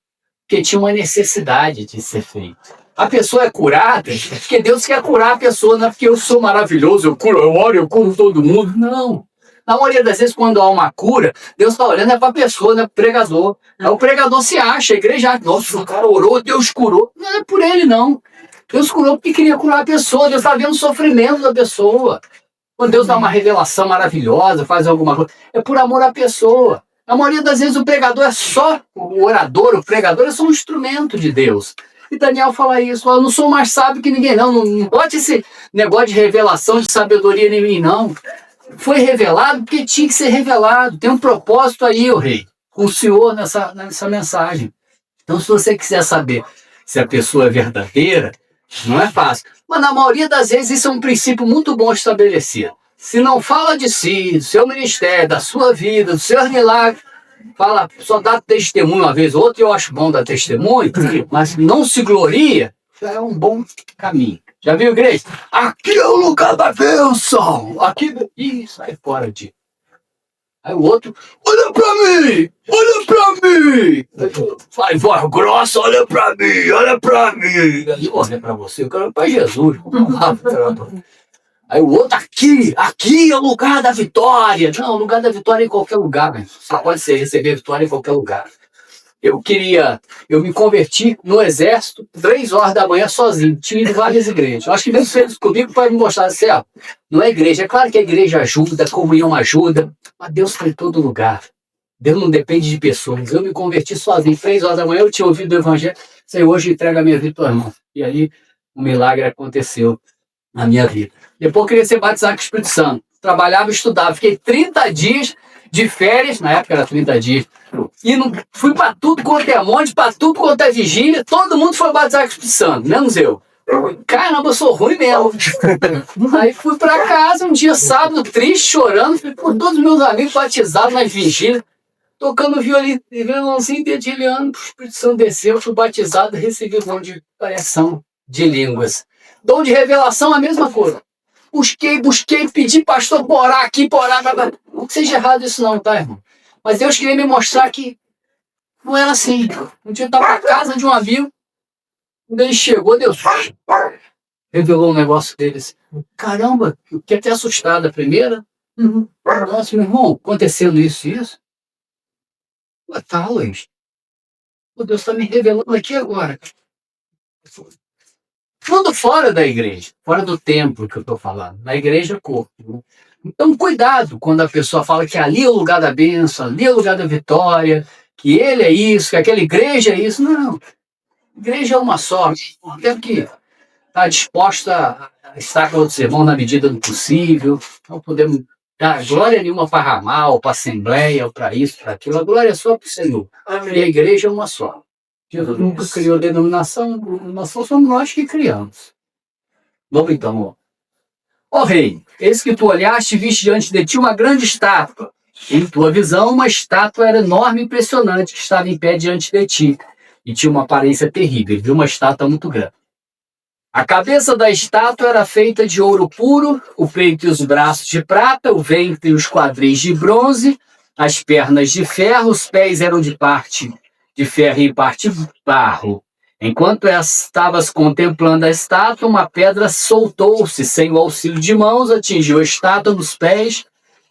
Porque tinha uma necessidade de ser feito. A pessoa é curada porque Deus quer curar a pessoa, não é porque eu sou maravilhoso, eu curo, eu oro, eu curo todo mundo. Não. Na maioria das vezes, quando há uma cura, Deus está olhando para a pessoa, não é para o pregador. Aí o pregador se acha, a igreja acha, nossa, o cara orou, Deus curou. Não é por ele, não. Deus curou porque queria curar a pessoa, Deus está vendo o sofrimento da pessoa. Quando Deus dá uma revelação maravilhosa, faz alguma coisa, é por amor à pessoa. Na maioria das vezes o pregador é só, o orador, o pregador é só um instrumento de Deus. E Daniel fala isso, eu não sou mais sábio que ninguém, não bote esse negócio de revelação, de sabedoria em mim, não. Foi revelado porque tinha que ser revelado, tem um propósito aí, o rei, o senhor nessa mensagem. Então, se você quiser saber se a pessoa é verdadeira, não é fácil. Mas na maioria das vezes isso é um princípio muito bom estabelecido. Se não fala de si, do seu ministério, da sua vida, dos seus milagres, fala, só dá testemunho uma vez ou outra, eu acho bom dar testemunho, mas não se gloria, já é um bom caminho. Já viu, igreja? Aqui é o lugar da bênção. Aqui, ih, sai fora de. Aí o outro, olha pra mim, olha pra mim. Faz voz grossa, olha pra mim, olha pra mim. Aí olha pra você, eu quero pra Jesus. Aí o outro, aqui é o lugar da vitória. Não, o lugar da vitória é em qualquer lugar, né? Você pode receber vitória em qualquer lugar. Eu me converti no exército, 3 horas da manhã sozinho, tinha ido em várias igrejas. Eu acho que Deus fez comigo para me mostrar assim, ó, não é igreja, é claro que a igreja ajuda, a comunhão ajuda, mas Deus está em todo lugar. Deus não depende de pessoas. Eu me converti sozinho, 3 horas da manhã, eu tinha ouvido o evangelho, Senhor, hoje entrega a minha vida para irmão. E aí, um milagre aconteceu na minha vida. Depois eu queria ser batizado com o Espírito Santo. Trabalhava e estudava. Fiquei 30 dias de férias, na época era 30 dias, e fui para tudo quanto é monte, para tudo quanto é vigília, todo mundo foi batizado com o Espírito Santo, menos eu. Caramba, eu sou ruim mesmo. Aí fui para casa um dia sábado, triste, chorando, fui por todos os meus amigos batizados na vigília, tocando violãozinho, dedilhando, o Espírito Santo desceu, fui batizado, recebi o dom de variação de línguas. Dom de revelação, a mesma coisa. Busquei, pedi pastor para orar aqui, para orar. Não que seja errado isso não, tá, irmão? Mas Deus queria me mostrar que não era assim. Um dia eu estava na casa de um amigo, quando ele chegou, Deus revelou um negócio deles. Caramba, eu fiquei até assustado a primeira. Nossa, meu irmão, acontecendo isso e isso? Tá, Luiz. Deus está me revelando aqui agora. Tudo fora da igreja, fora do templo que eu estou falando. Na igreja é corpo. Né? Então, cuidado quando a pessoa fala que ali é o lugar da bênção, ali é o lugar da vitória, que ele é isso, que aquela igreja é isso. Não. Igreja é uma só. Tem que estar disposta a estar com outros irmãos na medida do possível. Não podemos dar glória nenhuma para ramal, para assembleia, ou para isso, para aquilo. A glória é só para o Senhor. E a igreja é uma só. Jesus nunca criou denominação somos nós que criamos. Vamos então, ó rei, eis que tu olhaste e viste diante de ti uma grande estátua. Em tua visão, uma estátua era enorme e impressionante que estava em pé diante de ti. E tinha uma aparência terrível. Ele viu uma estátua muito grande. A cabeça da estátua era feita de ouro puro, o peito e os braços de prata, o ventre e os quadris de bronze, as pernas de ferro, os pés eram de ferro e parte de barro. Enquanto estavas contemplando a estátua, uma pedra soltou-se sem o auxílio de mãos, atingiu a estátua nos pés,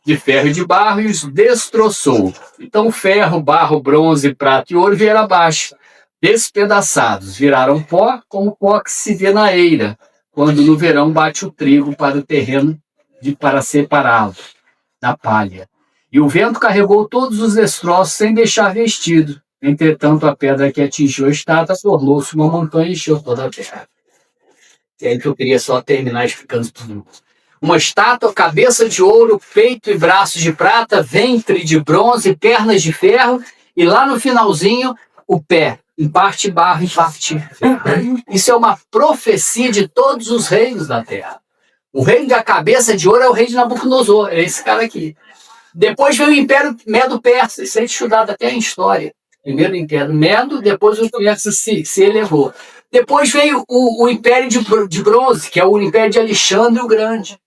de ferro e de barro, e os destroçou. Então ferro, barro, bronze, prata e ouro vieram abaixo, despedaçados, viraram pó, como pó que se vê na eira, quando no verão bate o trigo para o terreno para separá-lo da palha. E o vento carregou todos os destroços sem deixar vestido. Entretanto, a pedra que atingiu a estátua tornou-se uma montanha e encheu toda a terra. E aí que eu queria só terminar explicando tudo. Uma estátua, cabeça de ouro, peito e braços de prata, ventre de bronze, pernas de ferro, e lá no finalzinho, o pé em parte barro, em parte ferro. Isso é uma profecia de todos os reinos da terra. O reino da cabeça de ouro é o rei de Nabucodonosor, é esse cara aqui. Depois veio o Império Medo-Persa, isso é estudado até em história. Primeiro o Império Medo, depois o Persa se elevou. Depois veio o Império de Bronze, que é o Império de Alexandre o Grande.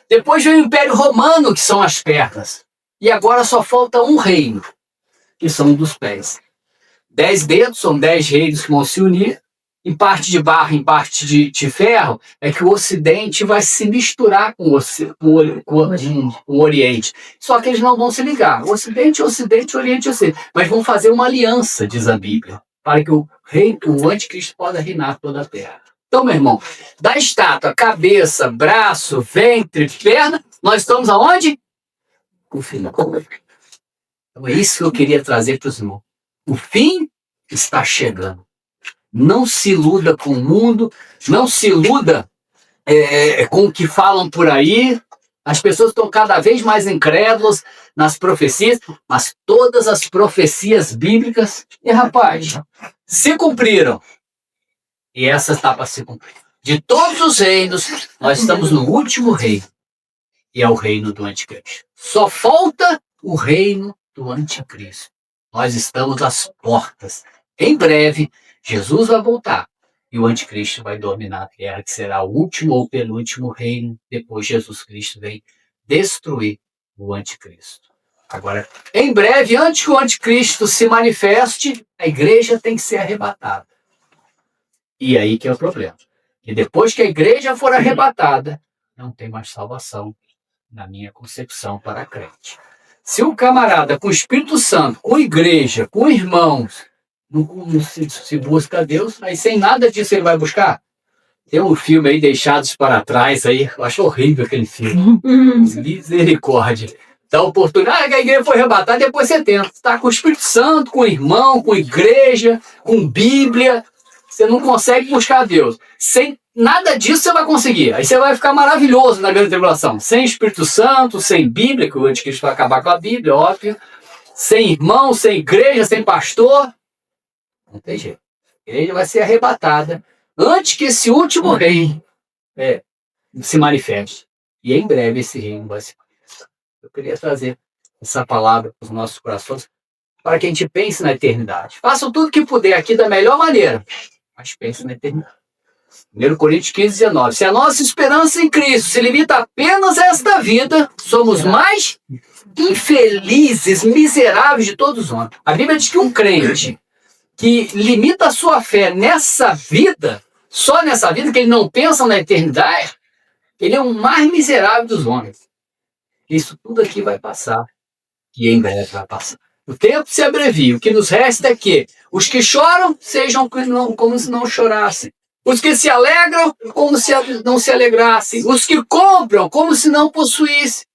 Depois veio o Império Romano, que são as pernas. E agora só falta um reino, que são dos pés. 10 dedos, são 10 reinos que vão se unir. Em parte de barro, em parte de ferro, é que o Ocidente vai se misturar com o Oriente. Só que eles não vão se ligar. Ocidente, Ocidente, Oriente, Ocidente. Mas vão fazer uma aliança, diz a Bíblia, para que o anticristo possa reinar toda a terra. Então, meu irmão, da estátua, cabeça, braço, ventre, perna, nós estamos aonde? O final. Então é isso que eu queria trazer para os irmãos. O fim está chegando. Não se iluda com o mundo, não se iluda com o que falam por aí. As pessoas estão cada vez mais incrédulas nas profecias, mas todas as profecias bíblicas, rapaz, se cumpriram. E essa está para se cumprir. De todos os reinos, nós estamos no último reino, e é o reino do anticristo. Só falta o reino do anticristo. Nós estamos às portas. Em breve, Jesus vai voltar e o anticristo vai dominar a terra, que será o último ou penúltimo reino. Depois Jesus Cristo vem destruir o anticristo. Agora, em breve, antes que o anticristo se manifeste, a igreja tem que ser arrebatada. E aí que é o problema. E depois que a igreja for arrebatada, não tem mais salvação, na minha concepção, para a crente. Se o camarada com o Espírito Santo, com igreja, com irmãos, não se busca Deus, aí sem nada disso ele vai buscar? Tem um filme aí, Deixados para Trás, aí, eu acho horrível aquele filme. Misericórdia. Dá oportunidade, a igreja foi arrebatada, depois você tenta. Está com o Espírito Santo, com irmão, com igreja, com Bíblia. Você não consegue buscar Deus. Sem nada disso você vai conseguir. Aí você vai ficar maravilhoso na grande tribulação. Sem Espírito Santo, sem Bíblia, que o anticristo vai acabar com a Bíblia, óbvio. Sem irmão, sem igreja, sem pastor. Não tem jeito. A igreja vai ser arrebatada antes que esse último reino se manifeste. E em breve esse reino vai se manifestar. Eu queria trazer essa palavra para os nossos corações para que a gente pense na eternidade. Façam tudo que puder aqui da melhor maneira, mas pense na eternidade. 1 Coríntios 15, 19. Se a nossa esperança em Cristo se limita apenas a esta vida, somos mais infelizes, miseráveis de todos os homens. A Bíblia diz que um crente que limita a sua fé nessa vida, só nessa vida, que ele não pensa na eternidade, ele é o mais miserável dos homens. Isso tudo aqui vai passar. E em breve vai passar. O tempo se abrevia. O que nos resta é que os que choram sejam como se não chorassem. Os que se alegram, como se não se alegrassem. Os que compram, como se não possuíssem.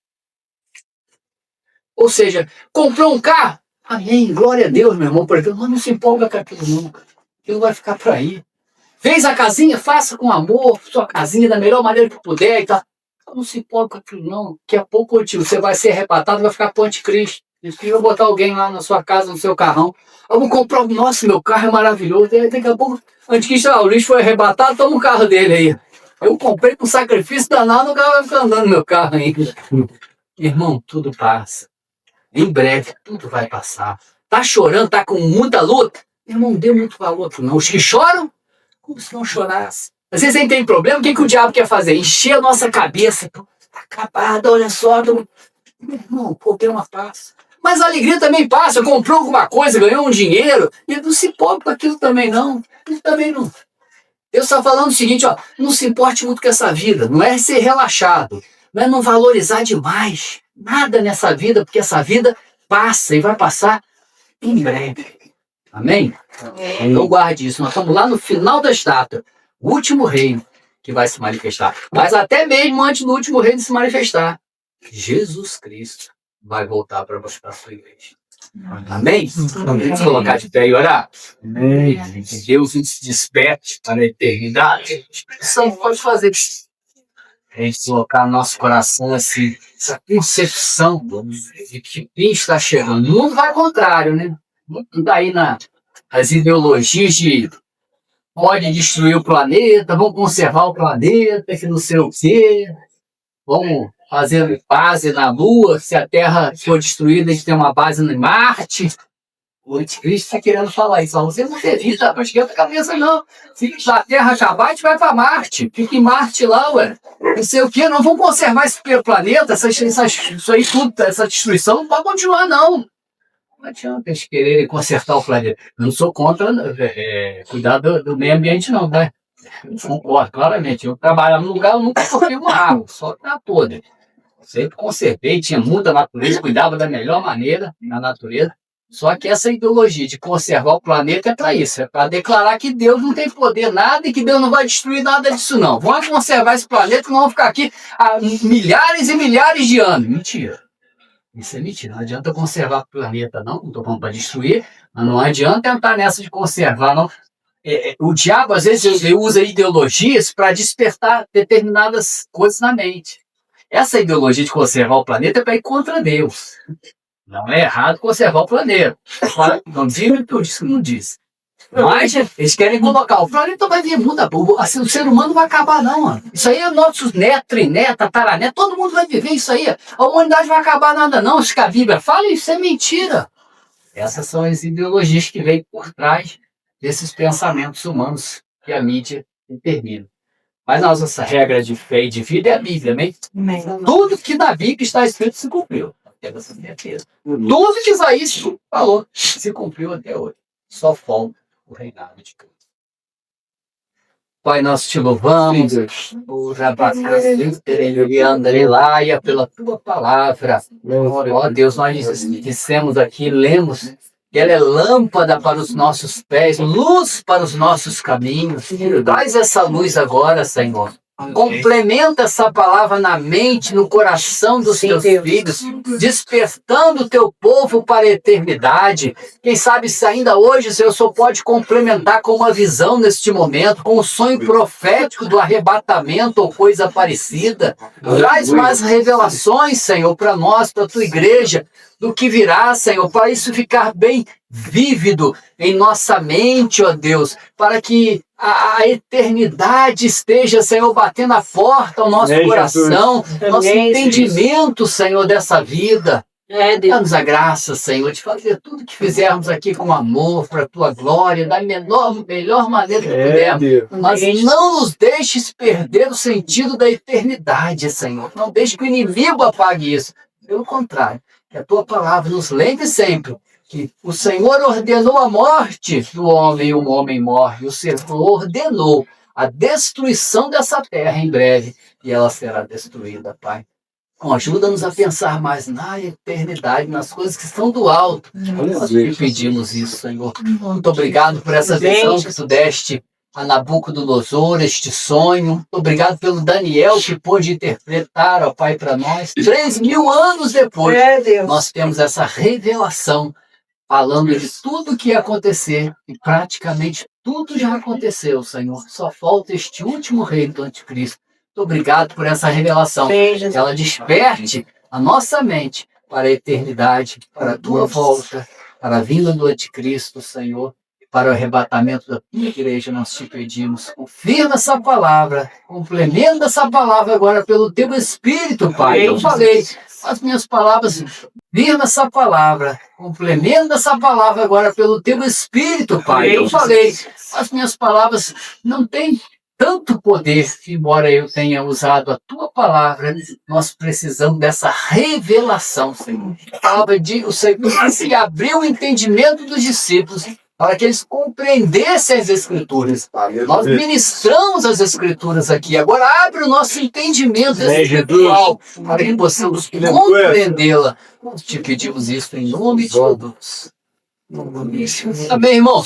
Ou seja, comprou um carro, amém, glória a Deus, meu irmão, porque não se empolga com aquilo nunca. Aquilo vai ficar por aí. Fez a casinha, faça com amor, sua casinha da melhor maneira que puder e tal. Não se empolga com aquilo não. Daqui a pouco você vai ser arrebatado, vai ficar pro anticristo. Eu vou botar alguém lá na sua casa, no seu carrão. Eu vou comprar, nossa, meu carro é maravilhoso. E daqui a pouco, anticristo, o lixo foi arrebatado, toma o carro dele aí. Eu comprei com sacrifício danado, o cara vai ficar andando no meu carro ainda. Irmão, tudo passa. Em breve, tudo vai passar. Tá chorando, tá com muita luta? Irmão, não dê muito valor pro não. Os que choram, como se não chorasse. Às vezes a gente tem problema, o que o diabo quer fazer? Encher a nossa cabeça. Tá acabada, olha só. Meu irmão, o problema passa. Mas a alegria também passa. Comprou alguma coisa, ganhou um dinheiro. E não se importa com aquilo também, não. Ele também não. Deus está falando o seguinte, ó. Não se importe muito com essa vida. Não é ser relaxado. Não é não valorizar demais. Nada nessa vida, porque essa vida passa e vai passar em breve. Amém? Então guarde isso. Nós estamos lá no final da estátua. O último reino que vai se manifestar. Mas até mesmo antes do último reino se manifestar, Jesus Cristo vai voltar para buscar a sua igreja. Amém? Vamos colocar de pé e orar? Amém. Que Deus nos desperte para a eternidade. A expressão pode fazer isso. A gente colocar no nosso coração assim, essa concepção de que o fim está chegando. O mundo vai ao contrário, né? Não está aí as ideologias de pode destruir o planeta, vamos conservar o planeta, que não sei o quê, vamos fazer base na Lua, se a Terra for destruída, a gente tem uma base em Marte. O anticristo está querendo falar isso. Você não acredita, não esquenta a cabeça, não. Se a Terra acabar, a gente vai para Marte. Fica em Marte lá, ué. Não sei o quê, não vamos conservar esse planeta, isso aí tudo, essa destruição não pode continuar, não. Não adianta eles quererem consertar o planeta. Eu não sou contra cuidar do meio ambiente, não, né? Eu concordo, claramente. Eu trabalhava no lugar, eu nunca cortei uma árvore, só na podre. Sempre conservei, tinha muita natureza, cuidava da melhor maneira na natureza. Só que essa ideologia de conservar o planeta é para isso, é para declarar que Deus não tem poder nada e que Deus não vai destruir nada disso, não. Vamos conservar esse planeta que nós vamos ficar aqui há milhares e milhares de anos. Mentira. Isso é mentira. Não adianta conservar o planeta, não. Não estou falando para destruir, mas não adianta entrar nessa de conservar, não. O diabo, às vezes, ele usa ideologias para despertar determinadas coisas na mente. Essa ideologia de conservar o planeta é para ir contra Deus. Não é errado conservar o planeta. Não digo tudo isso que não diz. Mas eles querem colocar, o planeta vai vir, muda, assim, o ser humano não vai acabar, não, mano. Isso aí é nossos netos, trineta, tataraneto, todo mundo vai viver isso aí. A humanidade vai acabar nada, não. Acho que a Bíblia fala, isso é mentira. Essas são as ideologias que vêm por trás desses pensamentos humanos que a mídia determina. Mas nossa regra de fé e de vida é a Bíblia, né? Tudo que na Bíblia está escrito se cumpriu. Teve essa certeza. Tudo que Isaías falou se cumpriu até hoje. Só falta o reinado de Cristo. Pai, nós te louvamos, o Rabacas, pela tua palavra. Ó Deus, nós dissemos aqui, lemos, que ela é lâmpada para os nossos pés, luz para os nossos caminhos. Traz essa luz agora, Senhor. Complementa essa palavra na mente, no coração dos teus filhos, despertando o teu povo para a eternidade. Quem sabe se ainda hoje o Senhor só pode complementar com uma visão neste momento, com um sonho profético do arrebatamento ou coisa parecida. Traz mais revelações, Senhor, para nós, para a tua igreja, do que virá, Senhor, para isso ficar bem vívido em nossa mente, ó Deus, para que a eternidade esteja, Senhor, batendo a porta ao nosso coração, nosso entendimento, Senhor, dessa vida. Dá-nos a graça, Senhor, de fazer tudo que fizermos aqui com amor, para a tua glória, da melhor maneira que pudermos. Mas não nos deixes perder o sentido da eternidade, Senhor. Não deixe que o inimigo apague isso. Pelo contrário, que a tua palavra nos lembre sempre que o Senhor ordenou a morte do homem e o homem morre. O Senhor ordenou a destruição dessa terra em breve e ela será destruída, Pai. Ajuda-nos a pensar mais na eternidade, nas coisas que estão do alto. Nós te pedimos isso, Senhor. Muito obrigado por essa visão que tu deste a Nabucodonosor, este sonho. Muito obrigado pelo Daniel que pôde interpretar, ó Pai, para nós. 3.000 anos depois, nós temos essa revelação falando de tudo que ia acontecer, e praticamente tudo já aconteceu, Senhor. Só falta este último reino do anticristo. Muito obrigado por essa revelação. Que ela desperte a nossa mente para a eternidade, para a tua volta, para a vinda do anticristo, Senhor, e para o arrebatamento da tua igreja. Nós te pedimos, confirma essa palavra, complementa essa palavra agora pelo teu Espírito, Pai. Eu falei, as minhas palavras, firma essa palavra, complementa essa palavra agora pelo teu Espírito, Pai. Eu falei, as minhas palavras não têm tanto poder, embora eu tenha usado a tua palavra, nós precisamos dessa revelação, Senhor. A palavra de o Senhor se abriu o entendimento dos discípulos para que eles compreendessem as Escrituras. Nós ministramos as Escrituras aqui. Agora abre o nosso entendimento espiritual para que possamos compreendê-la. Nós te pedimos isso em nome de Jesus. Amém, irmão?